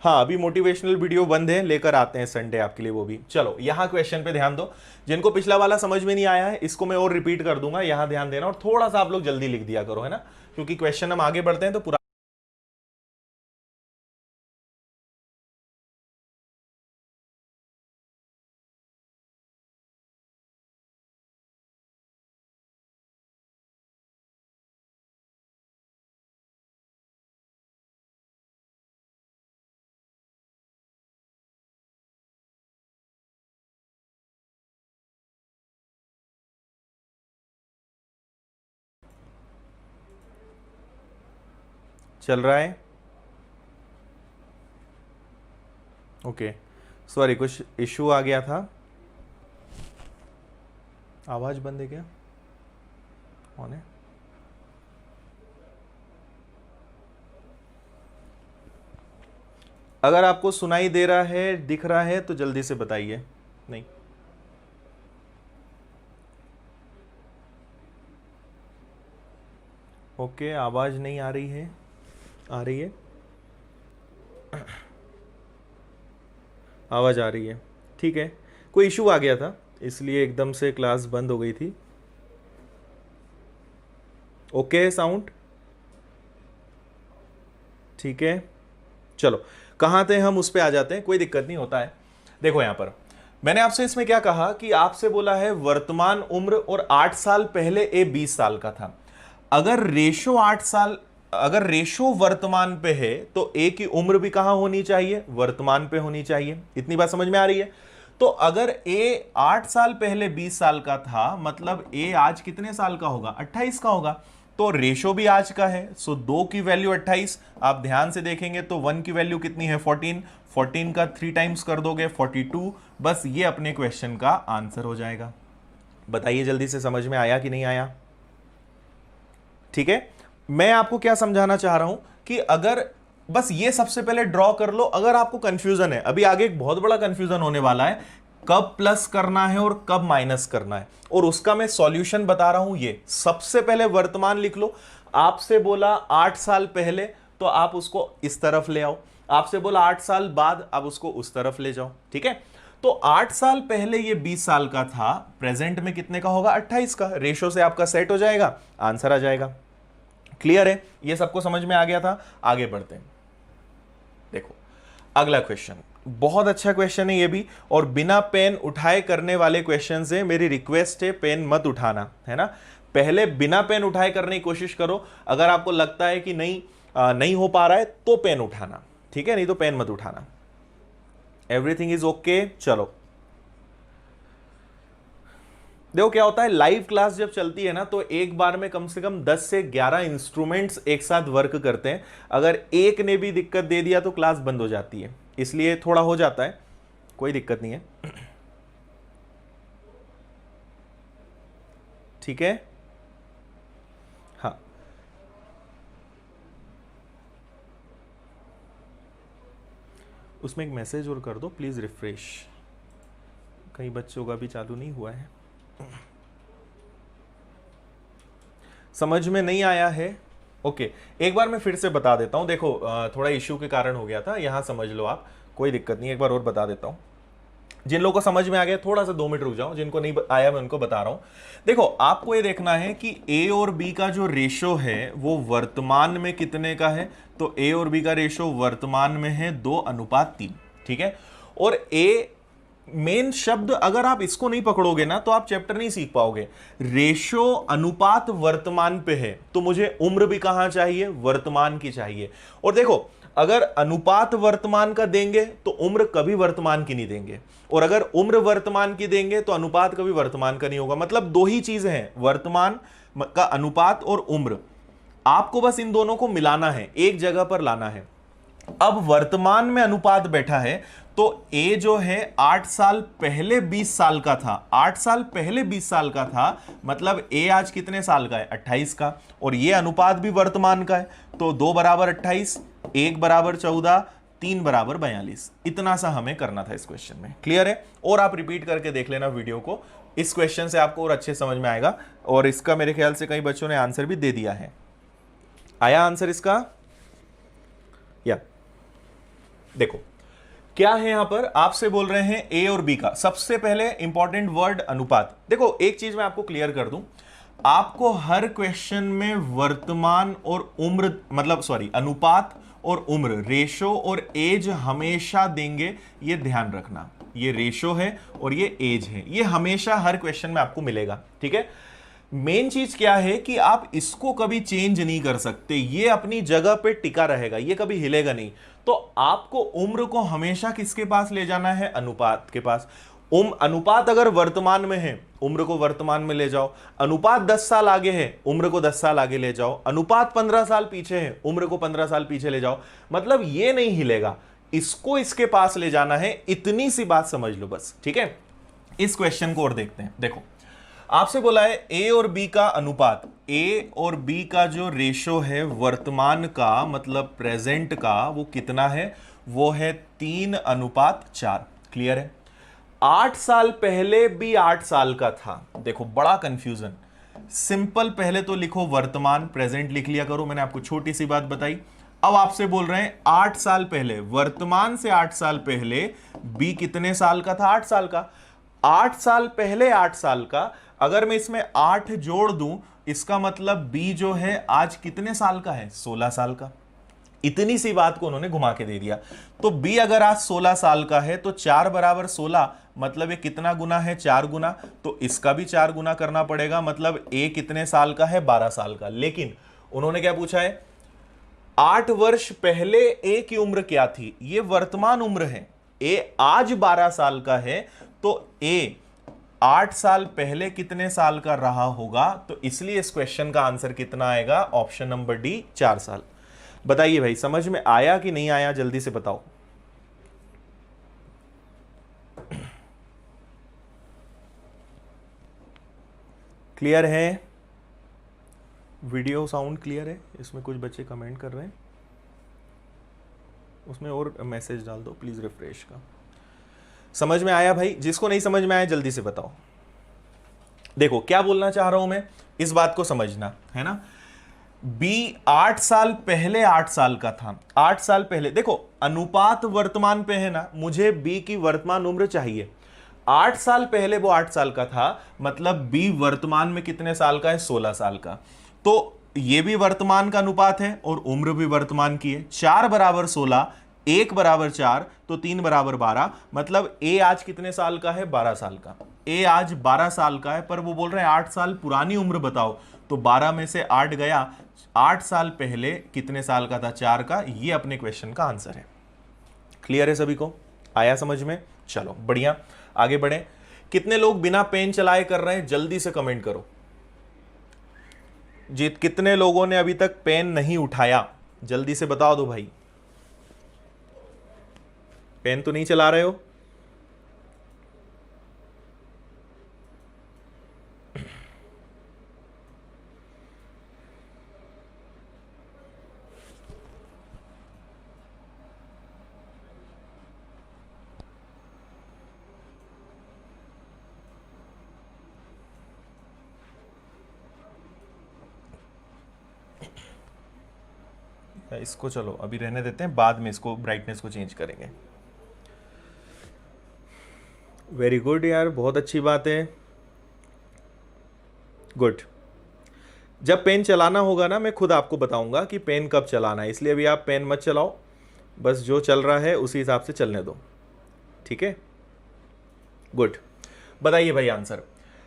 हाँ, अभी मोटिवेशनल वीडियो बंद है, लेकर आते हैं संडे आपके लिए वो भी। चलो यहां क्वेश्चन पे ध्यान दो। जिनको पिछला वाला समझ में नहीं आया है इसको मैं और रिपीट कर दूंगा, यहां ध्यान देना, और थोड़ा सा आप लोग जल्दी लिख दिया करो, है ना, क्योंकि क्वेश्चन हम आगे बढ़ते हैं तो पूरा। चल रहा है, ओके। सॉरी, कुछ इशू आ गया था। आवाज बंद है क्या? ऑन है? अगर आपको सुनाई दे रहा है, दिख रहा है, तो जल्दी से बताइए। नहीं, ओके, आवाज नहीं आ रही है? आ रही है, आवाज आ रही है, ठीक है। कोई इशू आ गया था इसलिए एकदम से क्लास बंद हो गई थी। ओके, साउंड ठीक है। चलो कहाँ थे हम, उस पे आ जाते हैं, कोई दिक्कत नहीं होता है। देखो यहां पर मैंने आपसे इसमें क्या कहा कि आपसे बोला है वर्तमान उम्र और 8 साल पहले ए 20 साल का था। अगर रेशो 8 साल, अगर रेशो वर्तमान पे है तो ए की उम्र भी कहां होनी चाहिए? वर्तमान पे होनी चाहिए। इतनी बात समझ में आ रही है? तो अगर ए 8 साल पहले 20 साल का था, मतलब ए आज कितने साल का होगा? 28 का होगा। तो रेशो भी आज का है, सो 2 की वैल्यू 28। आप ध्यान से देखेंगे तो 1 की वैल्यू कितनी है? 14। 14 का 3 टाइम्स कर दोगे 42। बस ये अपने क्वेश्चन का आंसर हो जाएगा। बताइए जल्दी से, समझ में आया कि नहीं आया? ठीक है। मैं आपको क्या समझाना चाह रहा हूं कि अगर बस ये सबसे पहले ड्रॉ कर लो। अगर आपको कंफ्यूजन है, अभी आगे एक बहुत बड़ा कंफ्यूजन होने वाला है, कब प्लस करना है और कब माइनस करना है, और उसका मैं सॉल्यूशन बता रहा हूं। ये सबसे पहले वर्तमान लिख लो। आपसे बोला 8 साल पहले, तो आप उसको इस तरफ ले आओ। आपसे बोला 8 साल बाद, आप उसको उस तरफ ले जाओ, ठीक है। तो 8 साल पहले ये 20 साल का था, प्रेजेंट में कितने का होगा? 28 का। रेशो से आपका सेट हो जाएगा, आंसर आ जाएगा। क्लियर है? ये सबको समझ में आ गया था? आगे बढ़ते हैं। देखो अगला क्वेश्चन, बहुत अच्छा क्वेश्चन है ये भी, और बिना पेन उठाए करने वाले क्वेश्चन है। मेरी रिक्वेस्ट है पेन मत उठाना, है ना। पहले बिना पेन उठाए करने की कोशिश करो। अगर आपको लगता है कि नहीं नहीं हो पा रहा है तो पेन उठाना, ठीक है, नहीं तो पेन मत उठाना। Everything is okay. चलो देखो क्या होता है, लाइव क्लास जब चलती है ना तो एक बार में कम से कम 10 से 11 इंस्ट्रूमेंट्स एक साथ वर्क करते हैं। अगर एक ने भी दिक्कत दे दिया तो क्लास बंद हो जाती है, इसलिए थोड़ा हो जाता है, कोई दिक्कत नहीं है, ठीक है। हाँ उसमें एक मैसेज और कर दो प्लीज़ रिफ्रेश, कई बच्चों का भी चालू नहीं हुआ है। समझ में नहीं आया है? ओके, एक बार मैं फिर से बता देता हूं। देखो थोड़ा इश्यू के कारण हो गया था, यहां समझ लो आप, कोई दिक्कत नहीं, एक बार और बता देता हूं। जिन लोगों को समझ में आ गया थोड़ा सा 2 मिनट रुक जाओ, जिनको नहीं आया मैं उनको बता रहा हूं। देखो आपको ये देखना है कि ए और बी का जो रेशो है वो वर्तमान में कितने का है। तो ए और बी का रेशो वर्तमान में है 2:3, ठीक है। और ए मेन शब्द अगर आप इसको नहीं पकड़ोगे ना तो आप चैप्टर नहीं सीख पाओगे। रेशो अनुपात वर्तमान पे है, तो मुझे उम्र भी कहां चाहिए, वर्तमान की चाहिए। और देखो अगर अनुपात वर्तमान का देंगे तो उम्र कभी वर्तमान की नहीं देंगे, और अगर उम्र वर्तमान की देंगे तो अनुपात कभी वर्तमान का नहीं होगा। मतलब दो ही चीजें हैं, वर्तमान का अनुपात और उम्र। आपको बस इन दोनों को मिलाना है, एक जगह पर लाना है। अब वर्तमान में अनुपात बैठा है, तो ए जो है 8 साल पहले 20 साल का था, 8 साल पहले 20 साल का था, मतलब ए आज कितने साल का है, 28 का। और ये अनुपात भी वर्तमान का है, तो 2 बराबर 28, 1 बराबर 14, 3 बराबर 42। इतना सा हमें करना था इस क्वेश्चन में। क्लियर है? और आप रिपीट करके देख लेना वीडियो को, इस क्वेश्चन से आपको और अच्छे समझ में आएगा। और इसका मेरे ख्याल से कई बच्चों ने आंसर भी दे दिया है। आया आंसर इसका? या देखो क्या है यहां पर, आपसे बोल रहे हैं ए और बी का। सबसे पहले इंपॉर्टेंट वर्ड अनुपात। देखो एक चीज मैं आपको क्लियर कर दूं, आपको हर क्वेश्चन में वर्तमान और उम्र, मतलब सॉरी अनुपात और उम्र, रेशो और एज हमेशा देंगे, ये ध्यान रखना। ये रेशो है और ये एज है, ये हमेशा हर क्वेश्चन में आपको मिलेगा, ठीक है। मेन चीज क्या है कि आप इसको कभी चेंज नहीं कर सकते, ये अपनी जगह पे टिका रहेगा, ये कभी हिलेगा नहीं। तो आपको उम्र को हमेशा किसके पास ले जाना है, अनुपात के पास। अनुपात अगर वर्तमान में है, उम्र को वर्तमान में ले जाओ। अनुपात 10 साल आगे है, उम्र को 10 साल आगे ले जाओ। अनुपात 15 साल पीछे है, उम्र को 15 साल पीछे ले जाओ। मतलब ये नहीं हिलेगा, इसको इसके पास ले जाना है। इतनी सी बात समझ लो बस, ठीक है। इस क्वेश्चन को और देखते हैं। देखो आपसे बोला है ए और बी का अनुपात, ए और बी का जो रेशो है वर्तमान का, मतलब प्रेजेंट का, वो कितना है, वो है 3:4। क्लियर है? 8 साल पहले भी 8 साल का था। देखो बड़ा कंफ्यूजन, सिंपल, पहले तो लिखो वर्तमान, प्रेजेंट लिख लिया करो, मैंने आपको छोटी सी बात बताई। अब आपसे बोल रहे हैं 8 साल पहले, वर्तमान से 8 साल पहले बी कितने साल का था, 8 साल का। 8 साल पहले 8 साल का, अगर मैं इसमें 8 जोड़ दूं, इसका मतलब बी जो है आज कितने साल का है, 16 साल का। इतनी सी बात को उन्होंने घुमा के दे दिया। तो बी अगर आज 16 साल का है तो 4 बराबर 16, मतलब ये कितना गुना है, 4 गुना। तो इसका भी 4 गुना करना पड़ेगा, मतलब ए कितने साल का है, 12 साल का। लेकिन उन्होंने क्या पूछा है, 8 वर्ष पहले ए की उम्र क्या थी, ये वर्तमान उम्र है। ए आज 12 साल का है, तो ए 8 साल पहले कितने साल का रहा होगा। तो इसलिए इस क्वेश्चन का आंसर कितना आएगा, ऑप्शन नंबर डी, 4 साल। बताइए भाई समझ में आया कि नहीं आया, जल्दी से बताओ। क्लियर है? वीडियो साउंड क्लियर है? इसमें कुछ बच्चे कमेंट कर रहे हैं, उसमें और मैसेज डाल दो प्लीज रिफ्रेश का। समझ में आया भाई? जिसको नहीं समझ में आया जल्दी से बताओ। देखो क्या बोलना चाह रहा हूं मैं, इस बात को समझना है ना। बी 8 साल पहले 8 साल का था, 8 साल पहले। देखो अनुपात वर्तमान पे है ना, मुझे बी की वर्तमान उम्र चाहिए। 8 साल पहले वो 8 साल का था, मतलब बी वर्तमान में कितने साल का है, 16 साल का। तो ये भी वर्तमान का अनुपात है और उम्र भी वर्तमान की है। 4 बराबर 16, 1 बराबर 4, तो 3 बराबर 12, मतलब ए आज कितने साल का है, 12 साल का। ए आज 12 साल का है, पर वो बोल रहे हैं 8 साल पुरानी उम्र बताओ। तो 12 में से 8 गया, 8 साल पहले कितने साल का था, 4 का। ये अपने क्वेश्चन का आंसर है। क्लियर है सभी को? आया समझ में? चलो बढ़िया, आगे बढ़े। कितने लोग बिना पेन चलाए कर रहे हैं, जल्दी से कमेंट करो। जीत कितने लोगों ने अभी तक पेन नहीं उठाया, जल्दी से बता दो भाई। पेन तो नहीं चला रहे हो? इसको चलो अभी रहने देते हैं, बाद में इसको ब्राइटनेस को चेंज करेंगे। वेरी गुड यार, बहुत अच्छी बात है, गुड। जब पेन चलाना होगा ना, मैं खुद आपको बताऊंगा कि पेन कब चलाना है, इसलिए अभी आप पेन मत चलाओ, बस जो चल रहा है उसी हिसाब से चलने दो, ठीक है, गुड। बताइए भाई आंसर।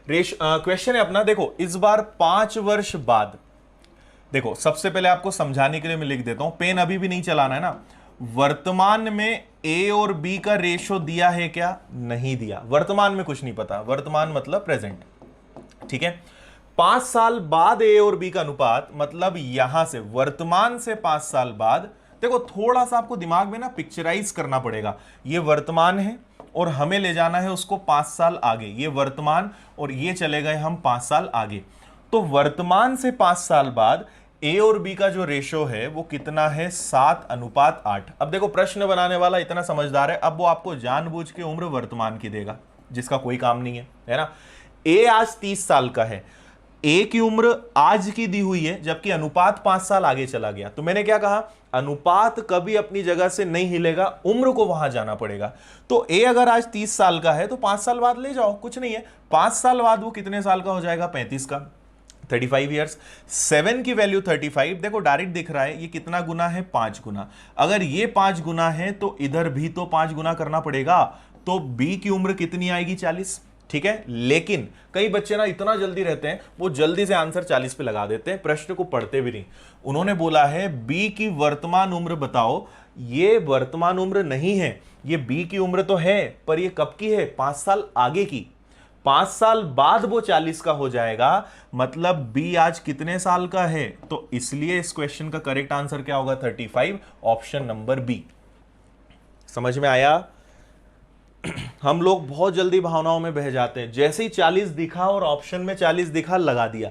क्वेश्चन है अपना, देखो इस बार 5 वर्ष बाद, देखो सबसे पहले आपको समझाने के लिए मैं लिख देता हूं, पेन अभी भी नहीं चलाना है ना। वर्तमान में ए और बी का रेशो दिया है क्या? नहीं दिया, वर्तमान में कुछ नहीं पता, वर्तमान मतलब प्रेजेंट, ठीक है। 5 साल बाद ए और बी का अनुपात, मतलब यहां से वर्तमान से 5 साल बाद, देखो थोड़ा सा आपको दिमाग में ना पिक्चराइज करना पड़ेगा। ये वर्तमान है और हमें ले जाना है उसको 5 साल आगे, ये वर्तमान और ये चले गए हम 5 साल आगे। तो वर्तमान से 5 साल बाद ए और बी का जो रेशो है वो कितना है? 7:8। अब देखो प्रश्न बनाने वाला इतना समझदार है, अब वो आपको जानबूझ के उम्र वर्तमान की देगा जिसका कोई काम नहीं है ना। ए आज 30 साल का है, ए की उम्र आज की दी हुई है, जबकि अनुपात 5 साल आगे चला गया। तो मैंने क्या कहा, अनुपात कभी अपनी जगह से नहीं हिलेगा, उम्र को वहां जाना पड़ेगा। तो ए अगर आज 30 साल का है तो 5 साल बाद ले जाओ, कुछ नहीं है। 5 साल बाद वो कितने साल का हो जाएगा? 35 का, 35 ईयर्स। 7 की वैल्यू 35, देखो डायरेक्ट दिख रहा है, ये कितना गुना है? 5 गुना। अगर ये 5 गुना है तो इधर भी तो 5 गुना करना पड़ेगा, तो बी की उम्र कितनी आएगी? 40, ठीक है। लेकिन कई बच्चे ना इतना जल्दी रहते हैं, वो जल्दी से आंसर 40 पे लगा देते हैं, प्रश्न को पढ़ते भी नहीं। उन्होंने बोला है बी की वर्तमान उम्र बताओ, ये वर्तमान उम्र नहीं है, ये बी की उम्र तो है, पर ये कब की है? 5 साल आगे की। 5 साल बाद वो 40 का हो जाएगा, मतलब बी आज कितने साल का है? तो इसलिए इस क्वेश्चन का करेक्ट आंसर क्या होगा? 35, ऑप्शन नंबर बी। समझ में आया? हम लोग बहुत जल्दी भावनाओं में बह जाते हैं, जैसे ही 40 दिखा और ऑप्शन में 40 दिखा लगा दिया,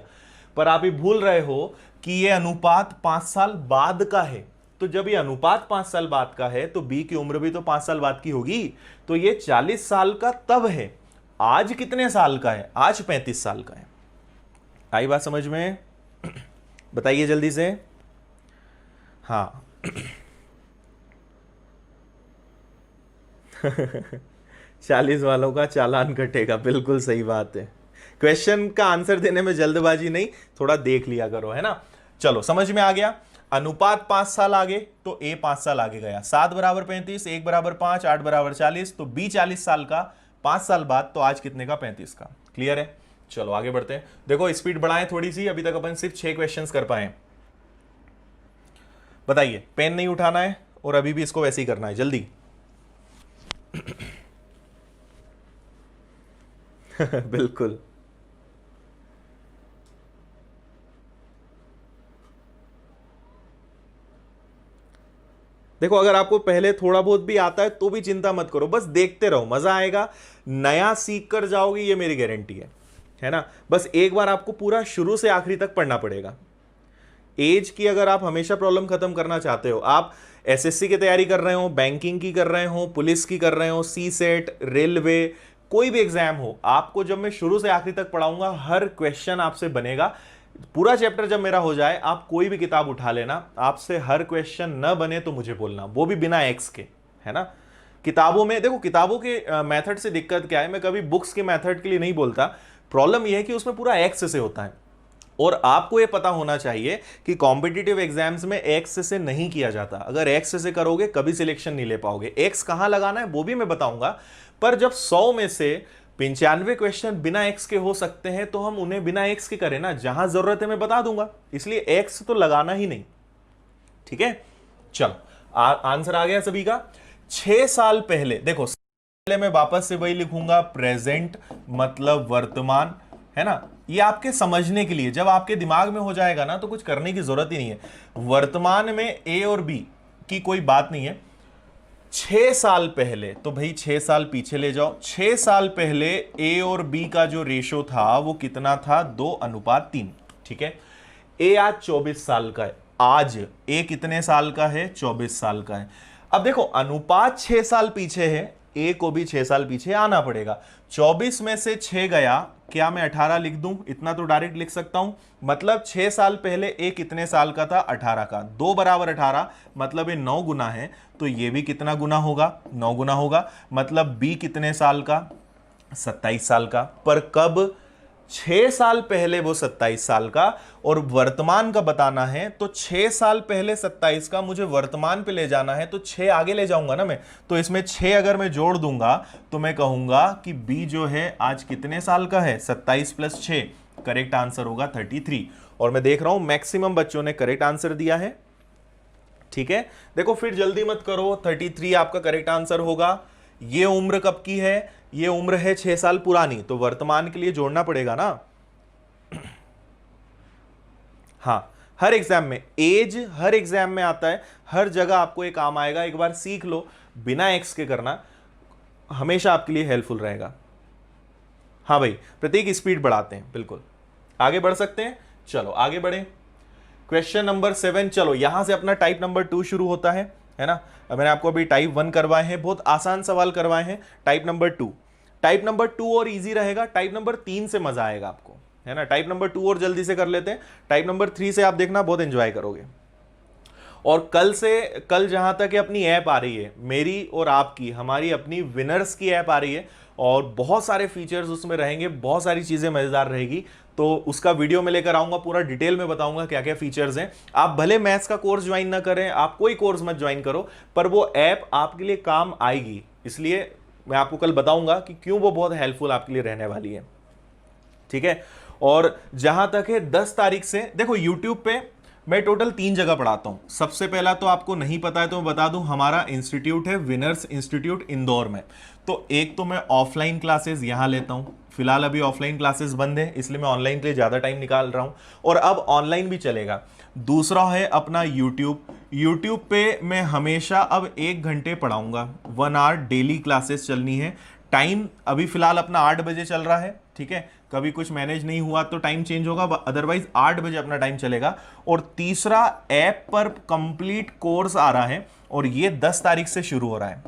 पर आप ये भूल रहे हो कि ये अनुपात 5 साल बाद का है। तो जब ये अनुपात 5 साल बाद का है तो बी की उम्र भी तो 5 साल बाद की होगी, तो ये 40 साल का तब है। आज कितने साल का है? आज 35 साल का है। आई बात समझ में? बताइए जल्दी से। हाँ 40 वालों का चालान कटेगा, बिल्कुल सही बात है। क्वेश्चन का आंसर देने में जल्दबाजी नहीं, थोड़ा देख लिया करो, है ना। चलो समझ में आ गया। अनुपात 5 साल आगे तो ए 5 साल आगे गया, 7 बराबर 35, 1 बराबर 5, 8 बराबर 40, तो बी 40 साल का 5 साल बाद, तो आज कितने का? 35 का। क्लियर है? चलो आगे बढ़ते हैं। देखो स्पीड बढ़ाएं थोड़ी सी, अभी तक अपन सिर्फ 6 क्वेश्चंस कर पाए। बताइए, पेन नहीं उठाना है और अभी भी इसको वैसे ही करना है, जल्दी। बिल्कुल। देखो अगर आपको पहले थोड़ा बहुत भी आता है तो भी चिंता मत करो, बस देखते रहो, मजा आएगा, नया सीख कर जाओगे, ये मेरी गारंटी है ना। बस एक बार आपको पूरा शुरू से आखिरी तक पढ़ना पड़ेगा। एज की अगर आप हमेशा प्रॉब्लम खत्म करना चाहते हो, आप एसएससी की तैयारी कर रहे हो, बैंकिंग की कर रहे हो, पुलिस की कर रहे हो, सी सेट, रेलवे, कोई भी एग्जाम हो, आपको जब मैं शुरू से आखिरी तक पढ़ाऊंगा, हर क्वेश्चन आपसे बनेगा। पूरा चैप्टर जब मेरा हो जाए, आप कोई भी किताब उठा लेना, आपसे हर क्वेश्चन न बने तो मुझे बोलना, वो भी बिना एक्स के, है ना। किताबों में देखो, किताबों के मेथड से दिक्कत क्या है, मैं कभी बुक्स के मेथड के लिए नहीं बोलता, प्रॉब्लम यह है कि उसमें पूरा एक्स से होता है, और आपको यह पता होना चाहिए कि कॉम्पिटिटिव एग्जाम्स में एक्स से नहीं किया जाता। अगर एक्स से करोगे कभी सिलेक्शन नहीं ले पाओगे। एक्स कहां लगाना है वो भी मैं बताऊंगा, पर जब 100 में से 95 क्वेश्चन बिना एक्स के हो सकते हैं तो हम उन्हें बिना एक्स के करें ना, जहां जरूरत है मैं बता दूंगा, इसलिए एक्स तो लगाना ही नहीं, ठीक है। चलो आंसर आ गया सभी का। 6 साल पहले, देखो पहले मैं वापस से वही लिखूंगा, प्रेजेंट मतलब वर्तमान, है ना। ये आपके समझने के लिए, जब आपके दिमाग में हो जाएगा ना तो कुछ करने की जरूरत ही नहीं है। वर्तमान में ए और बी की कोई बात नहीं है। 6 साल पहले, तो भाई 6 साल पीछे ले जाओ। 6 साल पहले ए और बी का जो रेशो था वो कितना था? 2:3, ठीक है। ए आज 24 साल का है, आज ए कितने साल का है? 24 साल का है। अब देखो अनुपात 6 साल पीछे है, ए को भी 6 साल पीछे आना पड़ेगा। 24 में से 6 गया, क्या मैं 18 लिख दूं? इतना तो डायरेक्ट लिख सकता हूं। मतलब 6 साल पहले ए कितने साल का था? 18 का। 2 बराबर 18, मतलब ये 9 गुना है, तो ये भी कितना गुना होगा? 9 गुना होगा। मतलब बी कितने साल का? 27 साल का। पर कब? 6 साल पहले वो 27 साल का, और वर्तमान का बताना है, तो 6 साल पहले 27 का मुझे वर्तमान पे ले जाना है, तो 6 आगे ले जाऊंगा ना मैं। तो इसमें 6 अगर मैं जोड़ दूंगा तो मैं कहूंगा कि बी जो है आज कितने साल का है? 27 + 6। करेक्ट आंसर होगा 33। और मैं देख रहा हूं मैक्सिमम बच्चों ने करेक्ट आंसर दिया है। ठीक है, देखो फिर जल्दी मत करो, 33 आपका करेक्ट आंसर होगा। ये उम्र कब की है? ये उम्र है 6 साल पुरानी, तो वर्तमान के लिए जोड़ना पड़ेगा ना। हाँ, हर एग्जाम में एज, हर एग्जाम में आता है, हर जगह आपको ये काम आएगा। एक बार सीख लो, बिना एक्स के करना हमेशा आपके लिए हेल्पफुल रहेगा। हाँ भाई प्रतीक, स्पीड बढ़ाते हैं, बिल्कुल आगे बढ़ सकते हैं। चलो आगे बढ़े, क्वेश्चन नंबर 7। चलो यहां से अपना टाइप नंबर 2 शुरू होता है ना। मैंने आपको अभी टाइप 1 करवाए हैं, बहुत आसान सवाल करवाए हैं। टाइप नंबर 2, टाइप नंबर 2 और इजी रहेगा। टाइप नंबर 3 से मजा आएगा आपको, है ना। टाइप नंबर 2 और जल्दी से कर लेते हैं। टाइप नंबर 3 से आप देखना बहुत एंजॉय करोगे। और कल जहां तक अपनी ऐप आ रही है, मेरी और आपकी, हमारी अपनी विनर्स की ऐप आ रही है, और बहुत सारे फीचर्स उसमें रहेंगे, बहुत सारी चीजें मजेदार रहेगी। तो उसका वीडियो में लेकर आऊंगा, पूरा डिटेल में बताऊंगा क्या क्या फीचर्स हैं। आप भले मैथ्स का कोर्स ज्वाइन ना करें, आप कोई कोर्स मत ज्वाइन करो, पर वो ऐप आपके लिए काम आएगी। इसलिए मैं आपको कल बताऊंगा कि क्यों वो बहुत हेल्पफुल आपके लिए रहने वाली है। ठीक है, और जहां तक है 10 तारीख से, देखो यूट्यूब पे मैं टोटल 3 जगह पढ़ाता हूं। सबसे पहला तो आपको नहीं पता है तो मैं बता दूं, हमारा इंस्टीट्यूट है विनर्स इंस्टीट्यूट इंदौर में। तो एक तो मैं ऑफलाइन क्लासेस यहां लेता हूं, फिलहाल अभी ऑफलाइन क्लासेस बंद है, इसलिए मैं ऑनलाइन के लिए ज्यादा टाइम निकाल रहा हूं, और अब ऑनलाइन भी चलेगा। दूसरा है अपना यूट्यूब पे मैं हमेशा अब 1 घंटे पढ़ाऊंगा, 1 आवर डेली क्लासेस चलनी है। टाइम अभी फिलहाल अपना 8 बजे चल रहा है। ठीक है, कभी कुछ मैनेज नहीं हुआ तो टाइम चेंज होगा, अदरवाइज 8 बजे अपना टाइम चलेगा। और तीसरा, ऐप पर कंप्लीट कोर्स आ रहा है, और ये 10 तारीख से शुरू हो रहा है,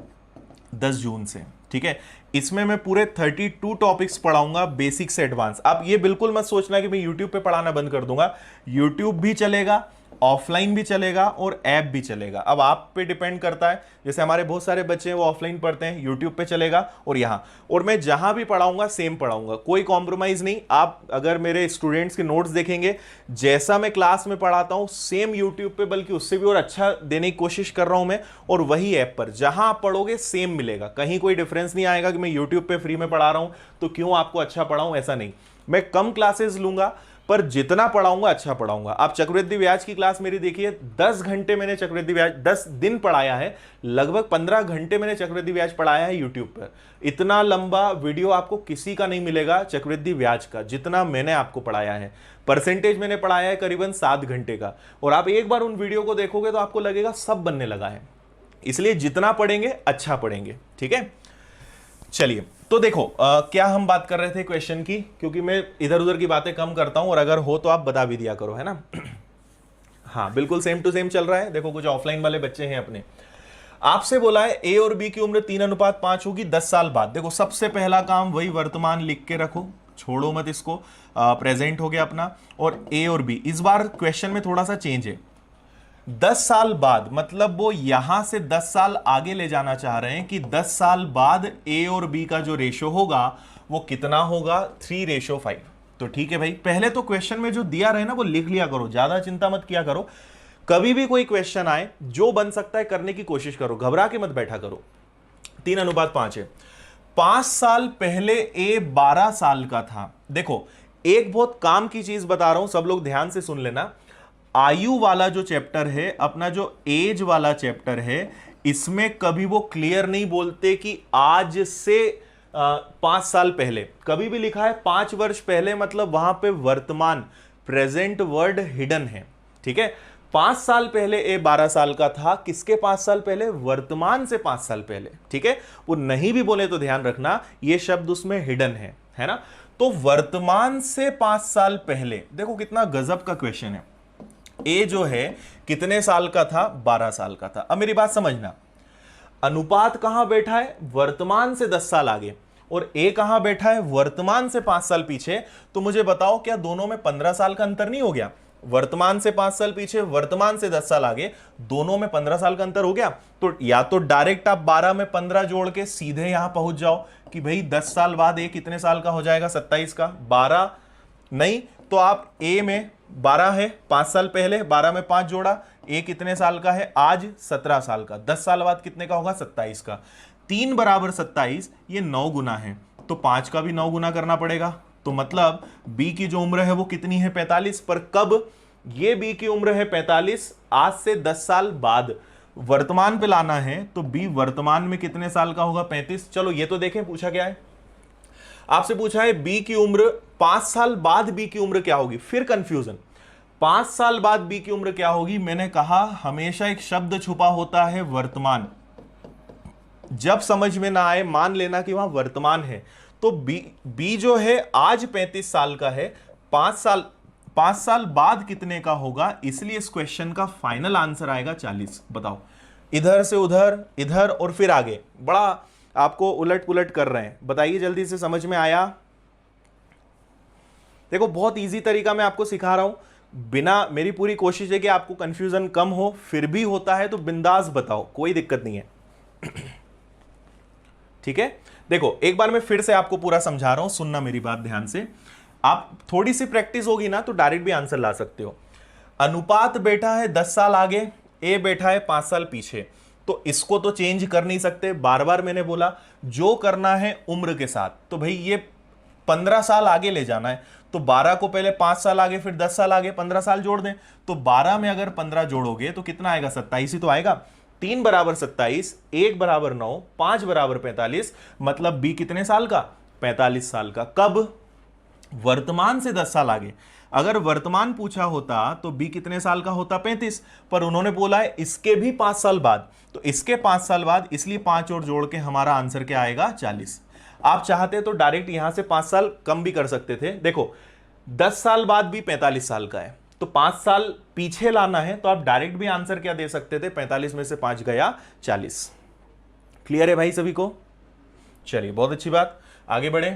10 जून से। ठीक है, इसमें मैं पूरे 32 टॉपिक्स पढ़ाऊंगा, बेसिक से एडवांस। आप ये बिल्कुल मत सोचना कि मैं यूट्यूब पे पढ़ाना बंद कर दूंगा। यूट्यूब भी चलेगा, ऑफलाइन भी चलेगा, और ऐप भी चलेगा। अब आप पे डिपेंड करता है, जैसे हमारे बहुत सारे बच्चे हैं वो ऑफलाइन पढ़ते हैं, यूट्यूब पे चलेगा और यहाँ, और मैं जहां भी पढ़ाऊंगा सेम पढ़ाऊंगा, कोई कॉम्प्रोमाइज नहीं। आप अगर मेरे स्टूडेंट्स के नोट्स देखेंगे, जैसा मैं क्लास में पढ़ाता हूं सेम यूट्यूब पे, बल्कि उससे भी और अच्छा देने की कोशिश कर रहा हूं मैं, और वही ऐप पर जहां आप पढ़ोगे सेम मिलेगा। कहीं कोई डिफरेंस नहीं आएगा कि मैं यूट्यूब पे फ्री में पढ़ा रहा हूं तो क्यों आपको अच्छा पढ़ाऊं, ऐसा नहीं। मैं कम क्लासेस लूंगा, पर जितना पढ़ाऊंगा अच्छा पढ़ाऊंगा। आप चक्रवृद्धि ब्याज की क्लास मेरी देखिए, 10 घंटे मैंने चक्रवृद्धि ब्याज 10 दिन पढ़ाया है, लगभग 15 घंटे मैंने चक्रवृद्धि ब्याज पढ़ाया है यूट्यूब पर। इतना लंबा वीडियो आपको किसी का नहीं मिलेगा चक्रवृद्धि ब्याज का, जितना मैंने आपको पढ़ाया है। परसेंटेज मैंने पढ़ाया है करीबन 7 घंटे का, और आप एक बार उन वीडियो को देखोगे तो आपको लगेगा सब बनने लगा है। इसलिए जितना पढ़ेंगे अच्छा पढ़ेंगे। ठीक है, चलिए तो देखो क्या हम बात कर रहे थे क्वेश्चन की, क्योंकि मैं इधर उधर की बातें कम करता हूं, और अगर हो तो आप बता भी दिया करो, है ना। हाँ बिल्कुल सेम टू सेम चल रहा है। देखो कुछ ऑफलाइन वाले बच्चे हैं अपने, आपसे बोला है ए और बी की उम्र 3:5 होगी 10 साल बाद। देखो सबसे पहला काम वही वर्तमान लिख के रखो, छोड़ो मत इसको, प्रेजेंट हो गया अपना। और ए और बी, इस बार क्वेश्चन में थोड़ा सा चेंज है, 10 साल बाद, मतलब वो यहां से 10 साल आगे ले जाना चाह रहे हैं कि 10 साल बाद ए और बी का जो रेशो होगा वो कितना होगा, 3:5। तो ठीक है भाई, पहले तो क्वेश्चन में जो दिया रहे ना वो लिख लिया करो, ज्यादा चिंता मत किया करो। कभी भी कोई क्वेश्चन आए, जो बन सकता है करने की कोशिश करो, घबरा के मत बैठा करो। 3:5 है। 5 साल पहले ए 12 साल का था। देखो एक बहुत काम की चीज बता रहा हूं, सब लोग ध्यान से सुन लेना। आयु वाला जो चैप्टर है, अपना जो एज वाला चैप्टर है, इसमें कभी वो क्लियर नहीं बोलते कि आज से 5 साल पहले। कभी भी लिखा है 5 वर्ष पहले, मतलब वहां पे वर्तमान, प्रेजेंट वर्ड हिडन है। ठीक है, 5 साल पहले ए 12 साल का था, किसके 5 साल पहले, वर्तमान से 5 साल पहले। ठीक है, वो नहीं भी बोले तो ध्यान रखना ये शब्द उसमें हिडन है ना। तो वर्तमान से 5 साल पहले, देखो कितना गजब का क्वेश्चन है। ए जो है कितने साल का था, 12 साल का था। अब मेरी बात समझना, अनुपात कहां बैठा है, वर्तमान से 10 साल आगे, और ए कहां बैठा है, वर्तमान से 5 साल पीछे। तो मुझे बताओ क्या दोनों में 15 साल का अंतर नहीं हो गया? वर्तमान से 5 साल पीछे, वर्तमान से 10 साल आगे, दोनों में 15 साल का अंतर हो गया। तो या तो डायरेक्ट आप 12 में 15 जोड़ के सीधे यहां पहुंच जाओ कि भाई 10 साल बाद ए कितने साल का हो जाएगा, 27 का। 12 नहीं तो आप ए में 12 है 5 साल पहले, 12 में 5 जोड़ा, ए कितने साल का है आज, 17 साल का। 10 साल बाद कितने का होगा, 27 का। 3 बराबर 27, ये 9 गुना है, तो 5 का भी 9 गुना करना पड़ेगा। तो मतलब बी की जो उम्र है वो कितनी है, 45। पर कब? ये बी की उम्र है 45, आज से 10 साल बाद। वर्तमान पे लाना है तो बी वर्तमान में कितने साल का होगा, 35। चलो ये तो देखें पूछा क्या है, आपसे पूछा है बी की उम्र 5 साल बाद बी की उम्र क्या होगी। फिर कंफ्यूजन, 5 साल बाद बी की उम्र क्या होगी। मैंने कहा हमेशा एक शब्द छुपा होता है, वर्तमान। जब समझ में ना आए मान लेना कि वहां वर्तमान है। तो बी जो है आज 35 साल का है, 5 साल बाद कितने का होगा, इसलिए इस क्वेश्चन का फाइनल आंसर आएगा 40। बताओ, इधर से उधर, इधर और फिर आगे, बड़ा आपको उलट पुलट कर रहे हैं। बताइए जल्दी से, समझ में आया? देखो बहुत इजी तरीका मैं आपको सिखा रहा हूं, बिना, मेरी पूरी कोशिश है कि आपको कंफ्यूजन कम हो, फिर भी होता है तो बिंदास बताओ, कोई दिक्कत नहीं है। ठीक है, देखो एक बार मैं फिर से आपको पूरा समझा रहा हूं, सुनना मेरी बात ध्यान से। आप थोड़ी सी प्रैक्टिस होगी ना तो डायरेक्ट भी आंसर ला सकते हो। अनुपात बैठा है 10 साल आगे, ए बैठा है 5 साल पीछे, तो इसको तो चेंज कर नहीं सकते। बार बार मैंने बोला जो करना है उम्र के साथ, तो भाई ये 15 साल आगे ले जाना है, तो 12 को पहले 5 साल आगे, फिर 10 साल आगे, 15 साल जोड़ दें। तो 12 में अगर 15 जोड़ोगे तो कितना आएगा, 27 ही तो आएगा। 3 बराबर 27, 1 बराबर 9, 5 बराबर 45, मतलब बी कितने साल का, 45 साल का। कब? वर्तमान से 10 साल आगे। अगर वर्तमान पूछा होता तो बी कितने साल का होता, 35। पर उन्होंने बोला है इसके भी 5 साल बाद, तो इसके 5 साल बाद, इसलिए 5 और जोड़ के हमारा आंसर क्या आएगा, 40। आप चाहते तो डायरेक्ट यहां से 5 साल कम भी कर सकते थे। देखो 10 साल बाद भी 45 साल का है, तो 5 साल पीछे लाना है, तो आप डायरेक्ट भी आंसर क्या दे सकते थे, 45 में से 5 गया 40। क्लियर है भाई सभी को? चलिए बहुत अच्छी बात, आगे बढ़े।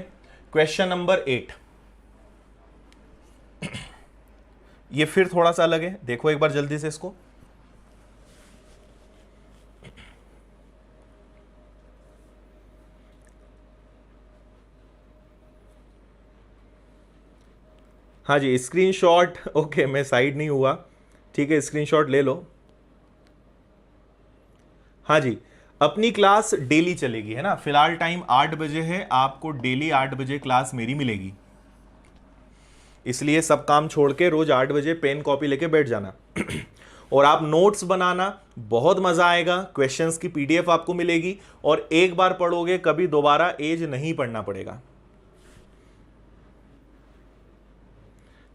क्वेश्चन नंबर 8, ये फिर थोड़ा सा अलग है, देखो एक बार जल्दी से इसको। हाँ जी, स्क्रीनशॉट, ओके मैं साइड नहीं हुआ, ठीक है स्क्रीनशॉट ले लो। हाँ जी, अपनी क्लास डेली चलेगी है ना, फिलहाल टाइम 8 बजे है, आपको डेली 8 बजे क्लास मेरी मिलेगी, इसलिए सब काम छोड़ के रोज 8 बजे पेन कॉपी लेके बैठ जाना। और आप नोट्स बनाना, बहुत मजा आएगा। क्वेश्चंस की पीडीएफ आपको मिलेगी, और एक बार पढ़ोगे कभी दोबारा एज नहीं पढ़ना पड़ेगा।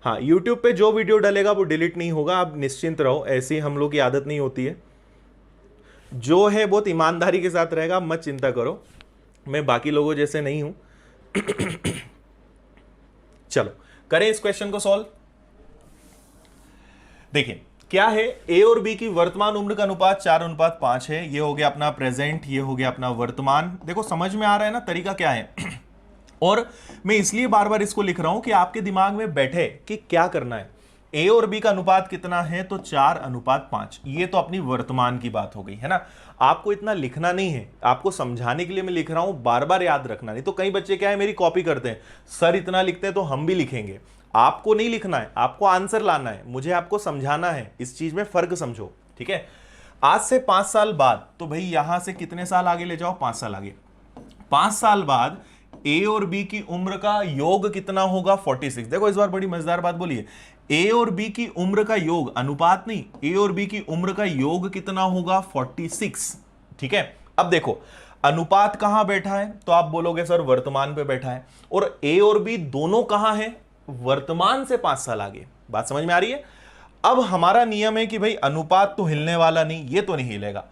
हाँ, यूट्यूब पे जो वीडियो डलेगा वो डिलीट नहीं होगा, आप निश्चिंत रहो, ऐसी हम लोग की आदत नहीं होती है। जो है बहुत ईमानदारी के साथ रहेगा, मत चिंता करो, मैं बाकी लोगों जैसे नहीं हूं। चलो करें इस क्वेश्चन को सॉल्व। देखिए क्या है, ए और बी की वर्तमान उम्र का अनुपात 4:5 है। ये हो गया अपना प्रेजेंट, ये हो गया अपना वर्तमान। देखो समझ में आ रहा है ना तरीका क्या है। और मैं इसलिए बार बार इसको लिख रहा हूं कि आपके दिमाग में बैठे कि क्या करना है। ए और बी का अनुपात कितना है, तो 4:5। ये तो अपनी वर्तमान की बात हो गई है ना। आपको इतना लिखना नहीं है, आपको समझाने के लिए मैं लिख रहा हूं, बार बार याद रखना। नहीं तो कई बच्चे क्या है, मेरी कॉपी करते हैं, सर इतना लिखते हैं तो हम भी लिखेंगे। आपको नहीं लिखना है, आपको आंसर लाना है, मुझे आपको समझाना है। इस चीज में फर्क समझो, ठीक है। आज से 5 साल बाद, तो भाई यहां से कितने साल आगे ले जाओ, 5 साल आगे। 5 साल बाद ए और बी की उम्र का योग कितना होगा, 46। देखो इस बार बड़ी मजेदार बात बोलिए, ए और बी की उम्र का योग, अनुपात नहीं, ए और बी की उम्र का योग कितना होगा, 46। ठीक है, अब देखो अनुपात कहां बैठा है, तो आप बोलोगे सर वर्तमान पे बैठा है, और ए और बी दोनों कहां है, वर्तमान से 5 साल आगे। बात समझ में आ रही है? अब हमारा नियम है कि भाई अनुपात तो हिलने वाला नहीं, ये तो नहीं हिलेगा,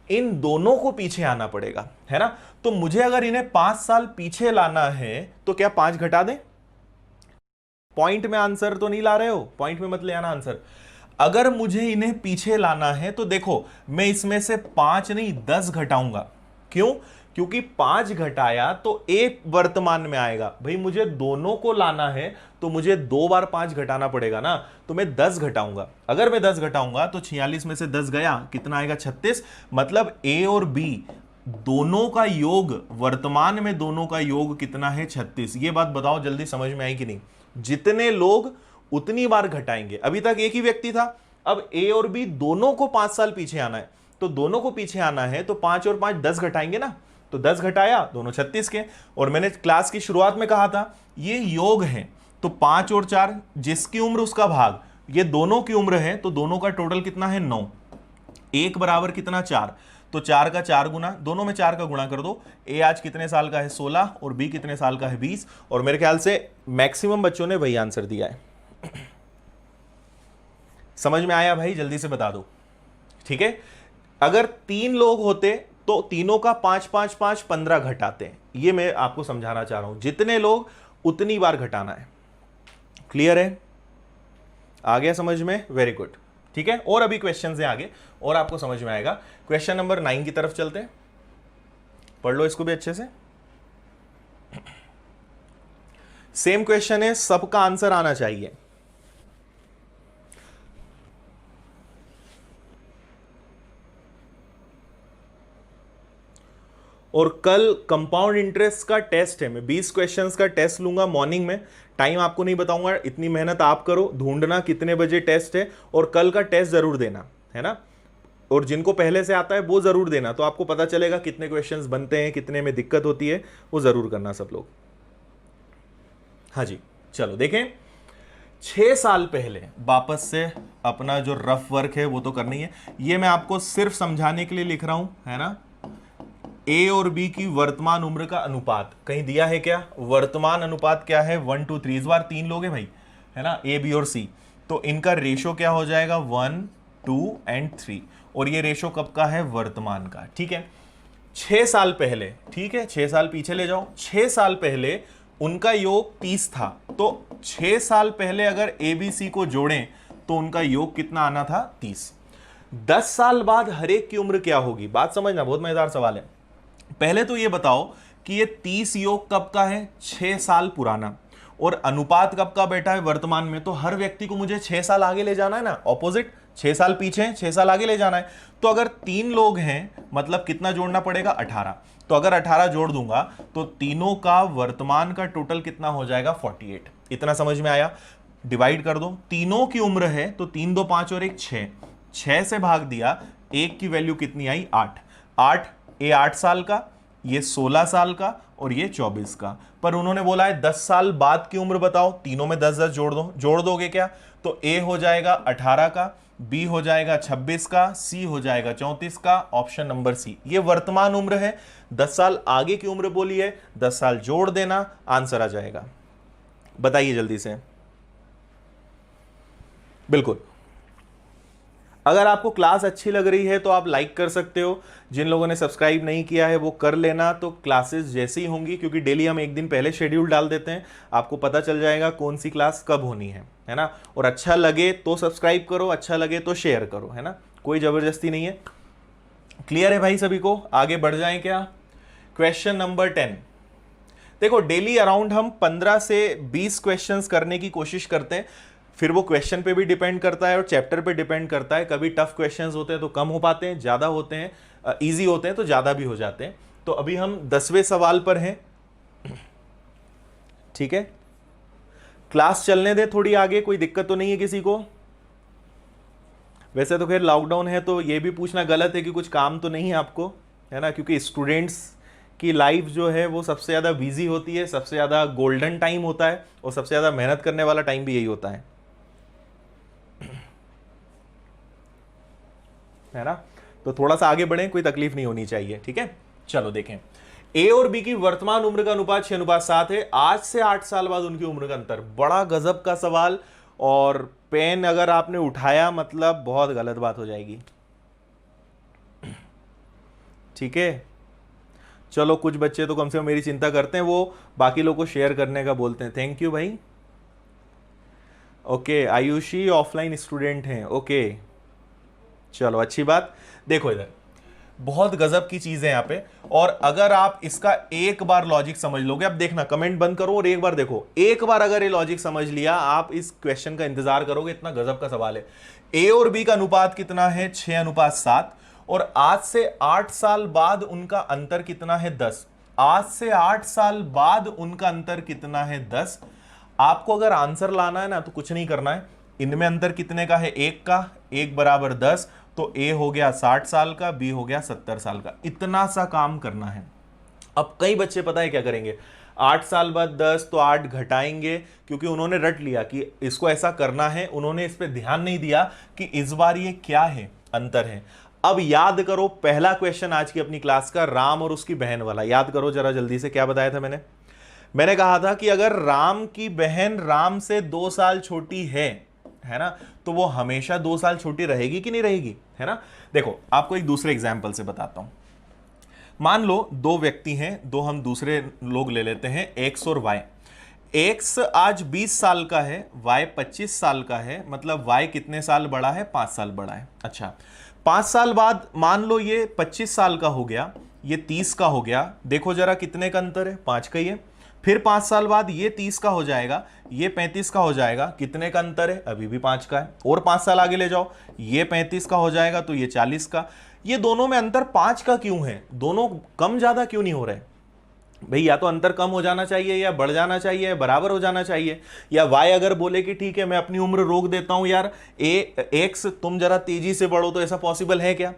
इन दोनों को पीछे आना पड़ेगा, है ना। तो मुझे अगर इन्हें 5 साल पीछे लाना है तो क्या 5 घटा दें? पॉइंट में आंसर तो नहीं ला रहे हो, पॉइंट में मत ले आना आंसर। अगर मुझे इन्हें पीछे लाना है तो देखो मैं इसमें से 5 नहीं 10 घटाऊंगा। क्यों? क्योंकि 5 घटाया तो ए वर्तमान में आएगा। भाई मुझे दोनों को लाना है तो मुझे 2 बार 5 घटाना पड़ेगा ना, तो मैं 10 घटाऊंगा। अगर मैं 10 घटाऊंगा तो 46 में से 10 गया, कितना आएगा? 36। मतलब ए और बी दोनों का योग, वर्तमान में दोनों का योग कितना है? 36। ये बात बताओ जल्दी, समझ में आई कि नहीं? जितने लोग उतनी बार घटाएंगे। अभी तक एक ही व्यक्ति था, अब ए और बी दोनों को 5 साल पीछे आना है, तो दोनों को पीछे आना है तो 5 और 5 10 घटाएंगे ना, तो 10 घटाया दोनों 36 के। और मैंने क्लास की शुरुआत में कहा था ये योग है, तो 5 और 4 जिसकी उम्र उसका भाग, ये दोनों की उम्र है, तो दोनों का टोटल कितना है? 9। एक बराबर कितना? 4। तो 4 का 4 गुना, दोनों में 4 का गुणा कर दो। ए आज कितने साल का है? 16। और बी कितने साल का है? 20। और मेरे ख्याल से मैक्सिमम बच्चों ने वही आंसर दिया है। समझ में आया भाई? जल्दी से बता दो। ठीक है, अगर 3 लोग होते तो तीनों का 5 5 5 15 घटाते हैं। ये मैं आपको समझाना चाह रहा हूं, जितने लोग उतनी बार घटाना है। क्लियर है? आ गया समझ में? Very good. ठीक है, और अभी क्वेश्चन है आगे और आपको समझ में आएगा। क्वेश्चन नंबर 9 की तरफ चलते हैं, पढ़ लो इसको भी अच्छे से। सेम क्वेश्चन है, सबका आंसर आना चाहिए। और कल कंपाउंड इंटरेस्ट का टेस्ट है, मैं 20 क्वेश्चंस का टेस्ट लूंगा मॉर्निंग में। टाइम आपको नहीं बताऊंगा, इतनी मेहनत आप करो, ढूंढना कितने बजे टेस्ट है, और कल का टेस्ट जरूर देना है ना। और जिनको पहले से आता है वो जरूर देना, तो आपको पता चलेगा कितने क्वेश्चंस बनते हैं, कितने में दिक्कत होती है, वो जरूर करना सब लोग। हाँ जी, चलो देखें। 6 साल पहले, वापस से अपना जो रफ वर्क है वो तो करनी है, ये मैं आपको सिर्फ समझाने के लिए लिख रहा हूं, है ना। ए और बी की वर्तमान उम्र का अनुपात कहीं दिया है क्या? वर्तमान अनुपात क्या है? 1 to 3। इस बार 3 लोग हैं भाई, है ना, ए बी और सी, तो इनका रेशो क्या हो जाएगा? 1 2 and 3। और ये रेशो कब का है? वर्तमान का। ठीक है, 6 साल पहले, ठीक है 6 साल पीछे ले जाओ, 6 साल पहले उनका योग 30 था, तो 6 साल पहले अगर ए बी सी को जोड़ें तो उनका योग कितना आना था? 30। 10 साल बाद हर एक की उम्र क्या होगी? बात समझना, बहुत मजेदार सवाल है। पहले तो ये बताओ कि ये 30 योग कब का है? 6 साल पुराना। और अनुपात कब का बैठा है? वर्तमान में। तो हर व्यक्ति को मुझे 6 साल आगे ले जाना है ना, ऑपोजिट, 6 साल पीछे 6 साल आगे ले जाना है। तो अगर 3 लोग हैं मतलब कितना जोड़ना पड़ेगा? 18। तो अगर 18 जोड़ दूंगा तो तीनों का वर्तमान का टोटल कितना हो जाएगा? 48। इतना समझ में आया? डिवाइड कर दो, तीनों की उम्र है तो 3 2 5 और 1 6, 6 से भाग दिया, एक की वैल्यू कितनी आई? 8। 8, ये 8 साल का, ये 16 साल का, और ये 24 का। पर उन्होंने बोला है 10 साल बाद की उम्र बताओ, तीनों में 10 10 जोड़ दो। जोड़ दोगे क्या? तो ए हो जाएगा 18 का, बी हो जाएगा 26 का, सी हो जाएगा 34 का। Option number C. ये वर्तमान उम्र है, 10 साल आगे की उम्र बोली है, 10 साल जोड़ देना, आंसर आ जाएगा। बताइए जल्दी से। बिल्कुल, अगर आपको क्लास अच्छी लग रही है तो आप लाइक कर सकते हो। जिन लोगों ने सब्सक्राइब नहीं किया है वो कर लेना। तो क्लासेस जैसी होंगी, क्योंकि डेली हम एक दिन पहले शेड्यूल डाल देते हैं, आपको पता चल जाएगा कौन सी क्लास कब होनी है ना। और अच्छा लगे तो सब्सक्राइब करो, अच्छा लगे तो शेयर करो, है ना, कोई जबरदस्ती नहीं है। क्लियर है भाई सभी को? आगे बढ़ जाएं क्या? Question number 10। देखो, डेली अराउंड हम 15 से 20 क्वेश्चंस करने की कोशिश करते हैं। फिर वो क्वेश्चन पे भी डिपेंड करता है और चैप्टर पे डिपेंड करता है। कभी टफ क्वेश्चंस होते हैं तो कम हो पाते हैं, ज़्यादा होते हैं इजी होते हैं तो ज़्यादा भी हो जाते हैं। तो अभी हम 10वें सवाल पर हैं। ठीक है, क्लास चलने दे थोड़ी आगे, कोई दिक्कत तो नहीं है किसी को? वैसे तो खैर लॉकडाउन है तो ये भी पूछना गलत है कि कुछ काम तो नहीं है आपको, है ना, क्योंकि स्टूडेंट्स की लाइफ जो है वो सबसे ज़्यादा बिजी होती है, सबसे ज़्यादा गोल्डन टाइम होता है और सबसे ज़्यादा मेहनत करने वाला टाइम भी यही होता है ना। तो थोड़ा सा आगे बढ़ें, कोई तकलीफ नहीं होनी चाहिए। ठीक है, चलो देखें। ए और बी की वर्तमान उम्र का अनुपात 6:7 है। आज से 8 साल बाद उनकी उम्र का अंतर। बड़ा गजब का सवाल, और पेन अगर आपने उठाया मतलब बहुत गलत बात हो जाएगी। ठीक है, चलो कुछ बच्चे तो कम से कम मेरी चिंता करते हैं, वो बाकी लोगों को शेयर करने का बोलते हैं। थैंक यू भाई। ओके, आयुषी ऑफलाइन स्टूडेंट हैं, ओके, चलो अच्छी बात। देखो इधर बहुत गजब की चीज है यहाँ पे, और अगर आप इसका एक बार लॉजिक समझ लोगे, अब देखना कमेंट बंद करो और एक बार देखो, एक बार अगर ये लॉजिक समझ लिया आप इस क्वेश्चन का इंतजार करोगे, इतना गजब का सवाल है। ए और बी का अनुपात कितना है? 6:7, और आज से 8 साल बाद उनका अंतर कितना है? 10। आज से 8 साल बाद उनका अंतर कितना है? 10। आपको अगर आंसर लाना है ना तो कुछ नहीं करना है, इनमें अंतर कितने का है? 1 का, 1 बराबर 10, तो ए हो गया 60 साल का, बी हो गया 70 साल का, इतना सा काम करना है। अब कई बच्चे पता है क्या करेंगे, 8 साल बाद 10 तो 8 घटाएंगे, क्योंकि उन्होंने रट लिया कि इसको ऐसा करना है, उन्होंने इस पे ध्यान नहीं दिया कि इस बार ये क्या है, अंतर है। अब याद करो पहला क्वेश्चन आज की अपनी क्लास का, राम और उसकी बहन वाला, याद करो जरा जल्दी से, क्या बताया था मैंने कहा था कि अगर राम की बहन राम से 2 साल छोटी है ना, तो वो हमेशा 2 साल छोटी रहेगी कि नहीं रहेगी, है ना। देखो आपको एक दूसरे एग्जाम्पल से बताता हूं। मान लो 2 व्यक्ति हैं, दो हम दूसरे लोग ले लेते हैं, एक्स और वाई। एक्स आज 20 साल का है, वाई 25 साल का है, मतलब वाई कितने साल बड़ा है? 5 साल बड़ा है। अच्छा, 5 साल बाद मान लो ये 25 साल का हो गया, ये 30 का हो गया, देखो जरा कितने का अंतर है? 5 का ही है। फिर 5 साल बाद ये 30 का हो जाएगा, ये 35 का हो जाएगा, कितने का अंतर है? अभी भी 5 का है। और 5 साल आगे ले जाओ, ये 35 का हो जाएगा, तो ये 40 का। ये दोनों में अंतर 5 का क्यों है? दोनों कम ज्यादा क्यों नहीं हो रहे भाई? या तो अंतर कम हो जाना चाहिए, या बढ़ जाना चाहिए, बराबर हो जाना चाहिए। या वाई अगर बोले कि ठीक है मैं अपनी उम्र रोक देता हूं यार, एक्स तुम जरा तेजी से बढ़ो, तो ऐसा पॉसिबल है क्या?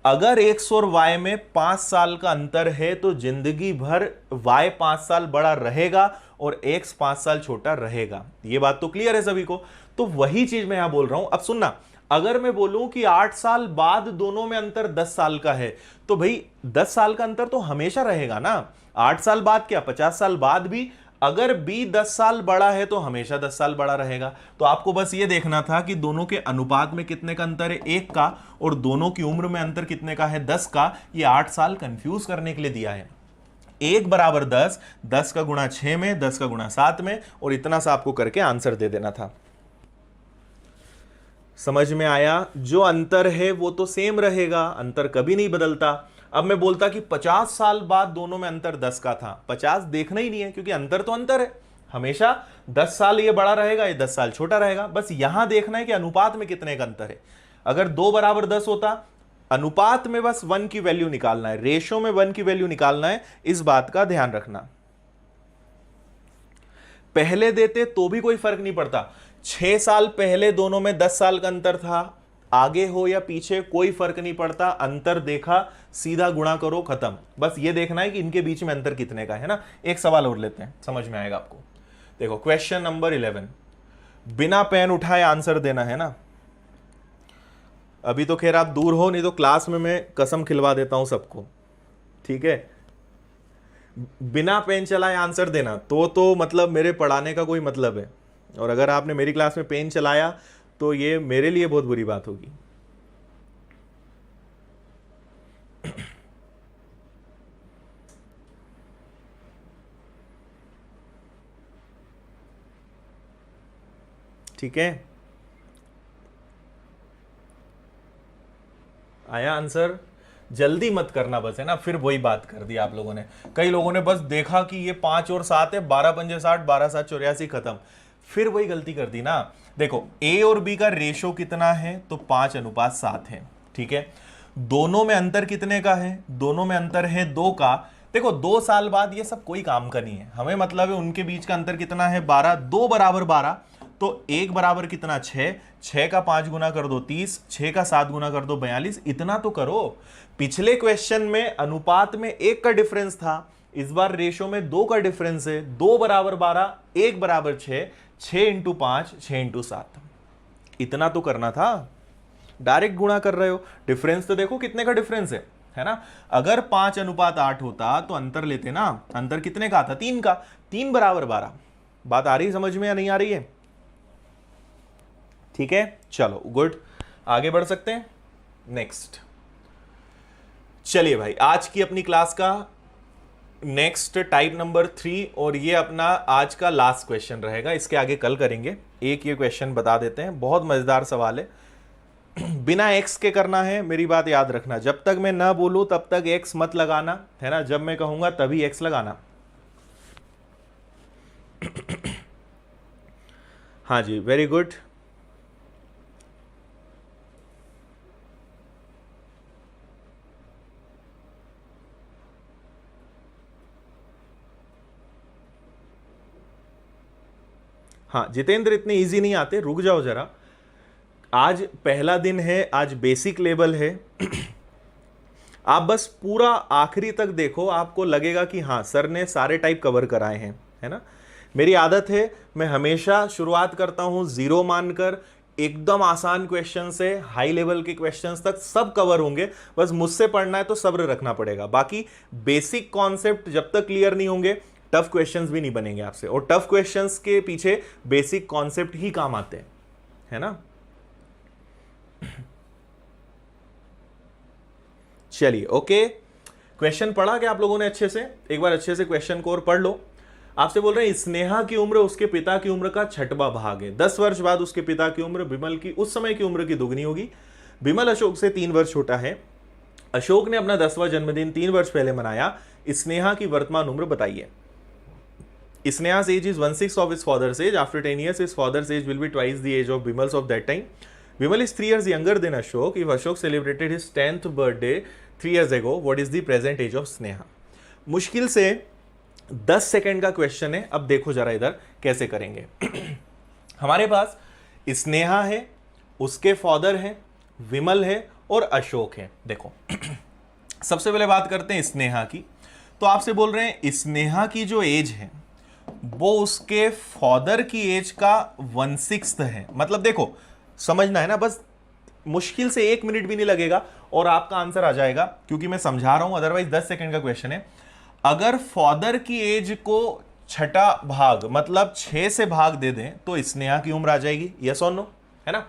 अगर एक्स और वाई में 5 साल का अंतर है तो जिंदगी भर वाई 5 साल बड़ा रहेगा और एक्स 5 साल छोटा रहेगा। ये बात तो क्लियर है सभी को। तो वही चीज मैं यहां बोल रहा हूं। अब सुनना, अगर मैं बोलूं कि 8 साल बाद दोनों में अंतर 10 साल का है, तो भाई 10 साल का अंतर तो हमेशा रहेगा ना। 8 साल बाद क्या, 50 साल बाद भी अगर बी 10 साल बड़ा है तो हमेशा 10 साल बड़ा रहेगा। तो आपको बस ये देखना था कि दोनों के अनुपात में कितने का अंतर है? 1 का, और दोनों की उम्र में अंतर कितने का है? 10 का। ये 8 साल कंफ्यूज करने के लिए दिया है। 1 बराबर 10, 10 का गुणा 6 में, 10 का गुणा 7 में, और इतना सा आपको करके आंसर दे देना था। समझ में आया? जो अंतर है वो तो सेम रहेगा, अंतर कभी नहीं बदलता। अब मैं बोलता कि 50 साल बाद दोनों में अंतर 10 का था, 50 देखना ही नहीं है, क्योंकि अंतर तो अंतर है, हमेशा 10 साल ये बड़ा रहेगा, ये 10 साल छोटा रहेगा। बस यहां देखना है कि अनुपात में कितने का अंतर है। अगर 2 बराबर 10 होता, अनुपात में बस 1 की वैल्यू निकालना है, रेशो में 1 की वैल्यू निकालना है, इस बात का ध्यान रखना। पहले देते तो भी कोई फर्क नहीं पड़ता, 6 साल पहले दोनों में 10 साल का अंतर था, आगे हो या पीछे कोई फर्क नहीं पड़ता, अंतर देखा सीधा गुणा करो, खत्म। बस ये देखना है कि इनके बीच में अंतर कितने का है ना। एक सवाल और लेते हैं, समझ में आएगा आपको। देखो क्वेश्चन नंबर 11, बिना पेन उठाए आंसर देना है ना। अभी तो खैर आप दूर हो, नहीं तो क्लास में मैं कसम खिलवा देता हूं सबको, ठीक है। बिना पेन चलाए आंसर देना तो मतलब मेरे पढ़ाने का कोई मतलब है। और अगर आपने मेरी क्लास में पेन चलाया तो ये मेरे लिए बहुत बुरी बात होगी। ठीक है, आया आंसर? जल्दी मत करना बस, है ना। फिर वही बात कर दी आप लोगों ने। कई लोगों ने बस देखा कि ये 5 और 7 है, 12 पंजे 60, 12 7 84, खत्म। फिर वही गलती कर दी ना। देखो ए और बी का रेशो कितना है? तो 5:7 है, ठीक है। दोनों में अंतर कितने का है? दोनों में अंतर है 2 का। देखो 2 साल बाद ये सब कोई काम का नहीं है, हमें मतलब है उनके बीच का अंतर कितना है? 12। 2 बराबर 12, तो 1 बराबर कितना? 6। 6 का 5 गुना कर दो 30, 6 का 7 गुना कर दो 42। इतना तो करो। पिछले क्वेश्चन में अनुपात में 1 का डिफरेंस था, इस बार रेशो में 2 का डिफरेंस है। 2 बराबर 12, 1 बराबर 6, 6 इंटू 5, 6 इंटू 7। इतना तो करना था, डायरेक्ट गुणा कर रहे हो। डिफरेंस तो देखो कितने का डिफरेंस है ना। अगर 5:8 होता तो अंतर लेते ना, अंतर कितने का आता? 3 का। 3 बराबर 12। बात आ रही समझ में या नहीं आ रही है? ठीक है, चलो गुड, आगे बढ़ सकते हैं। नेक्स्ट, चलिए भाई, आज की अपनी क्लास का नेक्स्ट टाइप नंबर 3, और ये अपना आज का लास्ट क्वेश्चन रहेगा, इसके आगे कल करेंगे। एक ये क्वेश्चन बता देते हैं, बहुत मजेदार सवाल है। बिना एक्स के करना है, मेरी बात याद रखना, जब तक मैं ना बोलूं तब तक एक्स मत लगाना, है ना, जब मैं कहूंगा तभी एक्स लगाना। हाँ जी, वेरी गुड। हाँ जितेंद्र, इतने इजी नहीं आते, रुक जाओ जरा। आज पहला दिन है, आज बेसिक लेवल है। आप बस पूरा आखिरी तक देखो, आपको लगेगा कि हाँ सर ने सारे टाइप कवर कराए हैं, है ना। मेरी आदत है, मैं हमेशा शुरुआत करता हूं जीरो मानकर, एकदम आसान क्वेश्चन से हाई लेवल के क्वेश्चंस तक सब कवर होंगे। बस मुझसे पढ़ना है तो सब्र रखना पड़ेगा। बाकी बेसिक कॉन्सेप्ट जब तक क्लियर नहीं होंगे, टफ क्वेश्चंस भी नहीं बनेंगे आपसे, और टफ क्वेश्चंस के पीछे बेसिक कॉन्सेप्ट ही काम आते हैं, है ना। चलिए ओके, क्वेश्चन पढ़ा क्या आप लोगों ने अच्छे से? एक बार अच्छे से क्वेश्चन को और पढ़ लो। आपसे बोल रहे हैं स्नेहा की उम्र उसके पिता की उम्र का 6वां भाग है। 10 वर्ष बाद उसके पिता की उम्र बिमल की उस समय की उम्र की दुगनी होगी। बिमल अशोक से 3 वर्ष छोटा है। अशोक ने अपना 10वां जन्मदिन 3 वर्ष पहले मनाया। स्नेहा की वर्तमान उम्र बताइए। Sneha's age is 1/6 of his father's age. After 10 years, his father's age will be twice the age of Bimal's of that time. Bimal is 3 years younger than Ashok. If Ashok celebrated his 10th birthday 3 years ago, what is the present age of Sneha? मुश्किल से 10 second का question है। अब देखो जरा इधर कैसे करेंगे। हमारे पास स्नेहा है, उसके फादर है, विमल है और अशोक है। देखो सबसे पहले बात करते हैं स्नेहा की। तो आपसे बोल रहे हैं स्नेहा की जो एज है वो उसके फादर की एज का 1/6 है। मतलब देखो समझना है ना, बस मुश्किल से 1 मिनट भी नहीं लगेगा और आपका आंसर आ जाएगा, क्योंकि मैं समझा रहा हूं, अदरवाइज 10 सेकंड का क्वेश्चन है। अगर फादर की एज को 6ठा भाग मतलब 6 से भाग दे दें तो स्नेहा की उम्र आ जाएगी। यस और नो, है ना।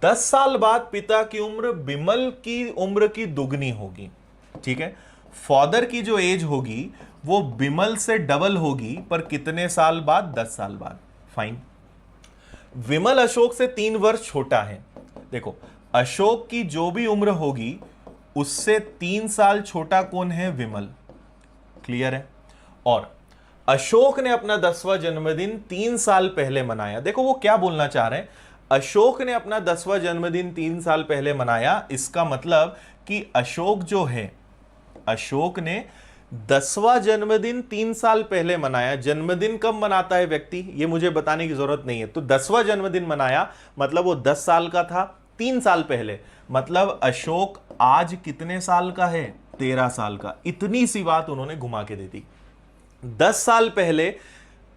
10 साल बाद पिता की उम्र बिमल की उम्र की दुगनी होगी, ठीक है। फादर की जो एज होगी वो बिमल से डबल होगी, पर कितने साल बाद? 10 साल बाद। फाइन। विमल अशोक से 3 वर्ष छोटा है। देखो अशोक की जो भी उम्र होगी उससे 3 साल छोटा कौन है? विमल। क्लियर है। और अशोक ने अपना 10वां जन्मदिन 3 साल पहले मनाया। देखो वो क्या बोलना चाह रहे हैं, अशोक ने अपना 10वां जन्मदिन 3 साल पहले मनाया। इसका मतलब कि अशोक जो है, अशोक ने 10वां जन्मदिन 3 साल पहले मनाया। जन्मदिन कब मनाता है व्यक्ति, ये मुझे बताने की जरूरत नहीं है। तो 10वां जन्मदिन मनाया मतलब वो 10 साल का था 3 साल पहले। मतलब अशोक आज कितने साल का है? 13 साल का। इतनी सी बात उन्होंने घुमा के दे दी। 10 साल पहले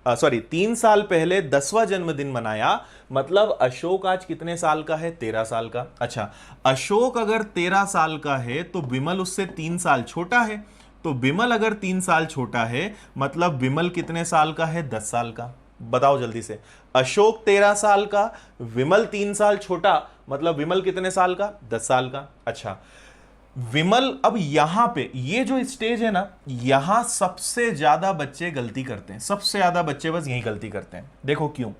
3 साल पहले 10वां जन्मदिन मनाया, मतलब अशोक आज कितने साल का है? 13 साल का। अच्छा, अशोक अगर 13 साल का है तो बिमल उससे 3 साल छोटा है। तो बिमल अगर 3 साल छोटा है मतलब बिमल कितने साल का है? 10 साल का। बताओ जल्दी से। अशोक 13 साल का, विमल 3 साल छोटा, मतलब विमल कितने साल का? 10 साल का। अच्छा, विमल, अब यहां पे ये जो स्टेज है ना, यहां सबसे ज्यादा बच्चे गलती करते हैं। सबसे ज्यादा बच्चे बस यही गलती करते हैं। देखो क्यों?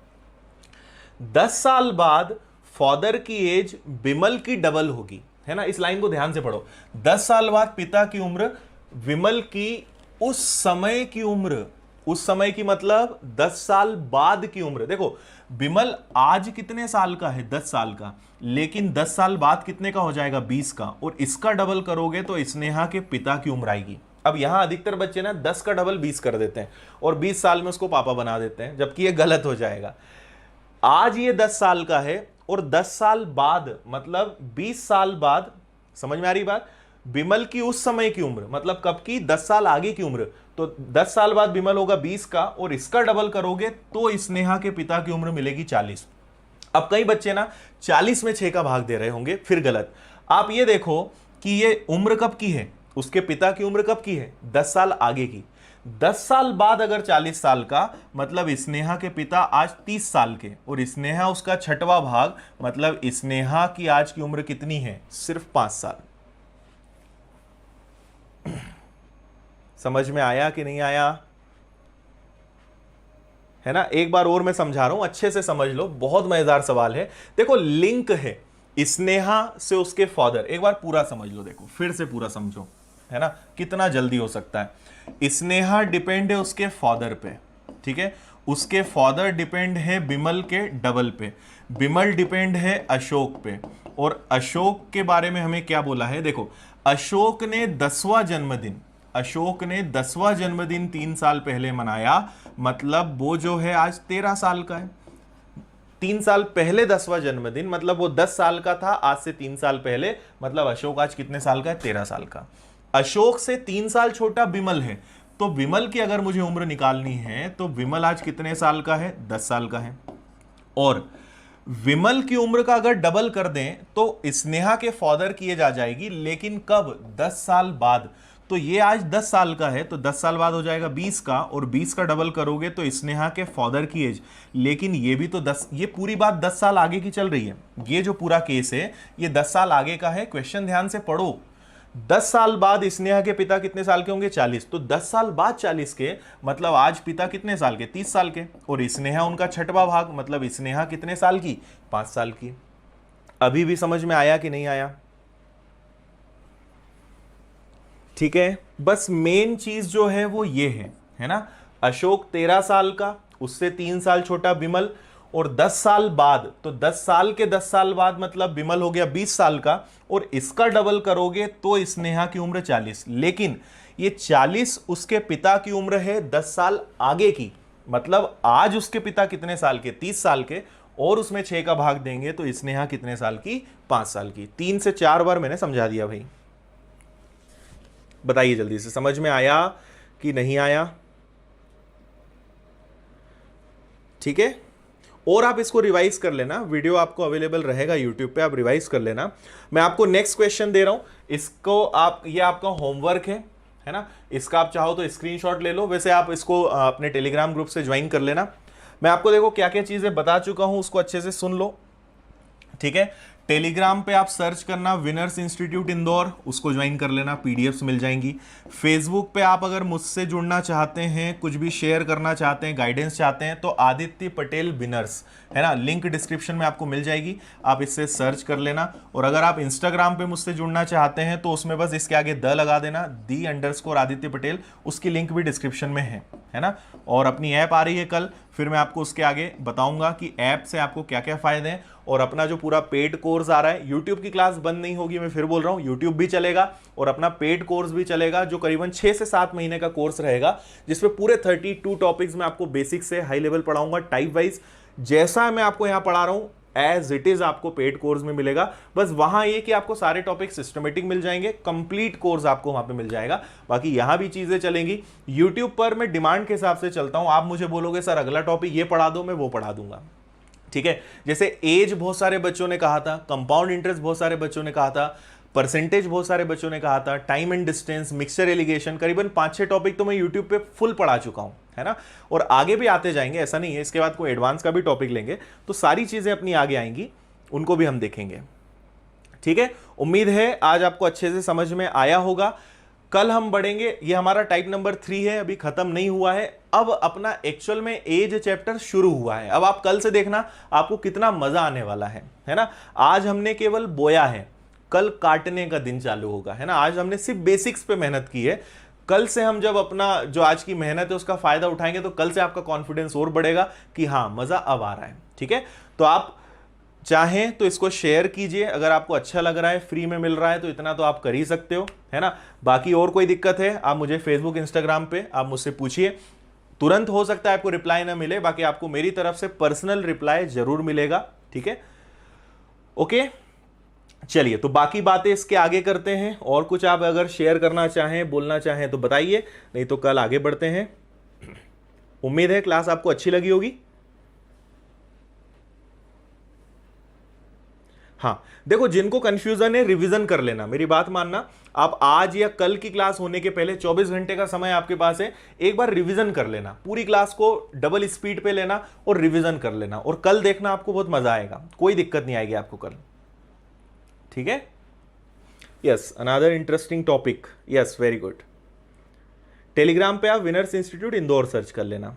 10 साल बाद फादर की एज बिमल की डबल होगी, है ना। इस लाइन को ध्यान से पढ़ो। 10 साल बाद पिता की उम्र विमल की उस समय की उम्र, उस समय की मतलब 10 साल बाद की उम्र। देखो बिमल आज कितने साल का है? 10 साल का, लेकिन 10 साल बाद कितने का हो जाएगा? 20 का। और इसका डबल करोगे तो स्नेहा के पिता की उम्र आएगी। अब यहां अधिकतर बच्चे ना 10 का डबल 20 कर देते हैं और 20 साल में उसको पापा बना देते हैं, जबकि ये गलत हो जाएगा। आज ये 10 साल का है और 10 साल बाद मतलब 20 साल बाद, समझ में आ रही बात? बिमल की उस समय की उम्र मतलब कब की? 10 साल आगे की उम्र। तो 10 साल बाद बिमल होगा 20 का और इसका डबल करोगे तो स्नेहा के पिता की उम्र मिलेगी 40। अब कई बच्चे ना 40 में 6 का भाग दे रहे होंगे, फिर गलत। आप ये देखो कि ये उम्र कब की है, उसके पिता की उम्र कब की है? 10 साल आगे की। 10 साल बाद अगर 40 साल का, मतलब स्नेहा के पिता आज 30 साल के और स्नेहा उसका 6वां भाग, मतलब स्नेहा की आज की उम्र कितनी है? सिर्फ 5 साल। समझ में आया कि नहीं आया? है ना, एक बार और मैं समझा रहा हूं, अच्छे से समझ लो, बहुत मजेदार सवाल है। देखो लिंक है स्नेहा से उसके फादर, एक बार पूरा समझ लो, देखो फिर से पूरा समझो, है ना, कितना जल्दी हो सकता है। स्नेहा डिपेंड है उसके फादर पे, ठीक है, उसके फादर डिपेंड है बिमल के डबल पे, बिमल डिपेंड है अशोक पे, और अशोक के बारे में हमें क्या बोला है, देखो अशोक ने 10वां जन्मदिन, अशोक ने 10वां जन्मदिन 3 साल पहले मनाया, मतलब वो जो है आज 13 साल का है। 3 साल पहले 10वां जन्मदिन, मतलब वो 10 साल का था आज से 3 साल पहले, मतलब अशोक आज कितने साल का है? 13 साल का। अशोक से 3 साल छोटा बिमल है, तो विमल की अगर मुझे उम्र निकालनी है तो विमल आज कितने साल का है? 10 साल का है। और विमल की उम्र का अगर डबल कर दें तो स्नेहा के फादर किए जा जाएगी, लेकिन कब? 10 साल बाद। तो ये आज 10 साल का है, तो 10 साल बाद हो जाएगा 20 का, और 20 का डबल करोगे तो स्नेहा के फादर की एज, लेकिन ये भी तो 10, ये पूरी बात 10 साल आगे की चल रही है। ये जो पूरा केस है ये 10 साल आगे का है। क्वेश्चन ध्यान से पढ़ो, 10 साल बाद स्नेहा के पिता कितने साल के होंगे? 40। तो 10 साल बाद 40 के, मतलब आज पिता कितने साल के? 30 साल के, और स्नेहा उनका छठवां भाग, मतलब स्नेहा कितने साल की? 5 साल की। अभी भी समझ में आया कि नहीं आया? ठीक है, बस मेन चीज जो है वो ये है ना, अशोक 13 साल का, उससे 3 साल छोटा बिमल, और 10 साल बाद, तो 10 साल के 10 साल बाद मतलब बिमल हो गया 20 साल का, और इसका डबल करोगे तो स्नेहा की उम्र 40। लेकिन ये 40 उसके पिता की उम्र है 10 साल आगे की, मतलब आज उसके पिता कितने साल के? 30 साल के, और उसमें 6 का भाग देंगे तो स्नेहा कितने साल की? 5 साल की। 3 से 4 बार मैंने समझा दिया भाई। बताइए जल्दी से, समझ में आया कि नहीं आया? ठीक है, और आप इसको रिवाइज कर लेना, वीडियो आपको अवेलेबल रहेगा यूट्यूब पे, आप रिवाइज कर लेना। मैं आपको नेक्स्ट क्वेश्चन दे रहा हूं, इसको आप, ये आपका होमवर्क है ना, इसका आप चाहो तो स्क्रीनशॉट ले लो, वैसे आप इसको अपने टेलीग्राम ग्रुप से ज्वाइन कर लेना। मैं आपको देखो क्या क्या चीजें बता चुका हूं, उसको अच्छे से सुन लो, ठीक है। टेलीग्राम पे आप सर्च करना विनर्स इंस्टीट्यूट इंदौर, उसको ज्वाइन कर लेना, पीडीएफ्स मिल जाएंगी। फेसबुक पे आप अगर मुझसे जुड़ना चाहते हैं, कुछ भी शेयर करना चाहते हैं, गाइडेंस चाहते हैं, तो आदित्य पटेल विनर्स, है ना, लिंक डिस्क्रिप्शन में आपको मिल जाएगी, आप इससे सर्च कर लेना। और अगर आप इंस्टाग्राम पे मुझसे जुड़ना चाहते हैं तो उसमें बस इसके आगे द लगा देना, दी_ आदित्य पटेल, उसकी लिंक भी डिस्क्रिप्शन में है ना। और अपनी ऐप आ रही है कल, फिर मैं आपको उसके आगे बताऊंगा कि ऐप से आपको क्या क्या फायदे हैं। और अपना जो पूरा पेड कोर्स आ रहा है, यूट्यूब की क्लास बंद नहीं होगी, मैं फिर बोल रहा हूं, यूट्यूब भी चलेगा और अपना पेड कोर्स भी चलेगा, जो करीबन 6 से 7 महीने का कोर्स रहेगा, जिसमें पूरे 32 टॉपिक्स में आपको बेसिक से हाई लेवल पढ़ाऊंगा, टाइप वाइज, जैसा मैं आपको यहां पढ़ा रहा हूं एज इट इज आपको पेड कोर्स में मिलेगा। बस वहां ये कि आपको सारे टॉपिक सिस्टमेटिक मिल जाएंगे, कंप्लीट कोर्स आपको वहां पे मिल जाएगा। बाकी यहां भी चीजें चलेंगी। यूट्यूब पर मैं डिमांड के हिसाब से चलता हूं, आप मुझे बोलोगे सर अगला टॉपिक ये पढ़ा दो, मैं वो पढ़ा दूंगा, ठीक है। जैसे एज बहुत सारे बच्चों ने कहा था, कंपाउंड इंटरेस्ट बहुत सारे बच्चों ने कहा था, परसेंटेज बहुत सारे बच्चों ने कहा था, time and distance, mixture allegation, करीबन 5-6 टॉपिक तो मैं यूट्यूब पे फुल पढ़ा चुका हूं, है ना। और आगे भी आते जाएंगे, ऐसा नहीं है, इसके बाद कोई एडवांस का भी टॉपिक लेंगे तो सारी चीजें अपनी आगे आएंगी, उनको भी हम देखेंगे, ठीक है। उम्मीद है आज आपको अच्छे से समझ में आया होगा। कल हम बढ़ेंगे, ये हमारा टाइप नंबर 3 है, अभी खत्म नहीं हुआ है, अब अपना एक्चुअल में एज चैप्टर शुरू हुआ है। अब आप कल से देखना आपको कितना मजा आने वाला है ना। आज हमने केवल बोया है, कल काटने का दिन चालू होगा, है ना। आज हमने सिर्फ बेसिक्स पे मेहनत की है, कल से हम जब अपना जो आज की मेहनत है उसका फायदा उठाएंगे तो कल से आपका कॉन्फिडेंस और बढ़ेगा कि हाँ मजा अब आ रहा है, ठीक है। तो आप चाहें तो इसको शेयर कीजिए, अगर आपको अच्छा लग रहा है, फ्री में मिल रहा है तो इतना तो आप कर ही सकते हो, है ना। बाकी और कोई दिक्कत है आप मुझे फेसबुक इंस्टाग्राम पे आप मुझसे पूछिए, तुरंत हो सकता है आपको रिप्लाई ना मिले, बाकी आपको मेरी तरफ से पर्सनल रिप्लाई जरूर मिलेगा, ठीक है। ओके, चलिए तो बाकी बातें इसके आगे करते हैं, और कुछ आप अगर शेयर करना चाहें, बोलना चाहें तो बताइए, नहीं तो कल आगे बढ़ते हैं। उम्मीद है क्लास आपको अच्छी लगी होगी। हाँ देखो, जिनको कंफ्यूजन है रिवीजन कर लेना, मेरी बात मानना, आप आज या कल की क्लास होने के पहले 24 घंटे का समय आपके पास है, एक बार रिवीजन कर लेना, पूरी क्लास को डबल स्पीड पे लेना और रिवीजन कर लेना, और कल देखना आपको बहुत मजा आएगा, कोई दिक्कत नहीं आएगी आपको कल, ठीक है। Yes, another interesting topic, yes very good, Telegram पे आप विनर्स इंस्टीट्यूट इंदौर सर्च कर लेना।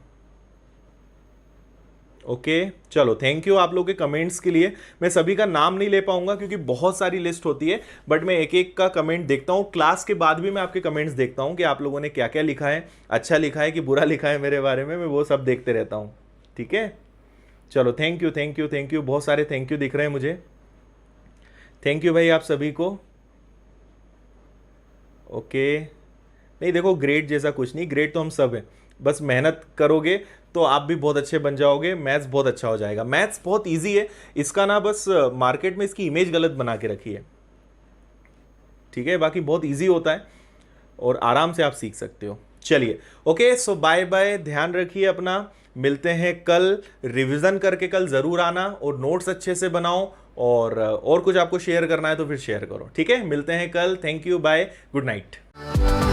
ओके चलो, थैंक यू आप लोगों के कमेंट्स के लिए। मैं सभी का नाम नहीं ले पाऊंगा क्योंकि बहुत सारी लिस्ट होती है, बट मैं एक एक का कमेंट देखता हूँ। क्लास के बाद भी मैं आपके कमेंट्स देखता हूँ कि आप लोगों ने क्या क्या लिखा है, अच्छा लिखा है कि बुरा लिखा है मेरे बारे में, मैं वो सब देखते रहता हूँ। ठीक है, चलो thank you thank you thank you, बहुत सारे थैंक यू दिख रहे हैं मुझे। थैंक यू भाई आप सभी को। ओके, नहीं देखो ग्रेड जैसा कुछ नहीं, ग्रेड तो हम सब हैं, बस मेहनत करोगे तो आप भी बहुत अच्छे बन जाओगे, मैथ्स बहुत अच्छा हो जाएगा। मैथ्स बहुत इजी है, इसका ना बस मार्केट में इसकी इमेज गलत बना के रखी है, ठीक है, बाकी बहुत इजी होता है और आराम से आप सीख सकते हो। चलिए ओके, सो बाय बाय, ध्यान रखिए अपना, मिलते हैं कल। रिवीजन करके कल जरूर आना और नोट्स अच्छे से बनाओ, और कुछ आपको शेयर करना है तो फिर शेयर करो। ठीक है, मिलते हैं कल। Thank you, bye, good night.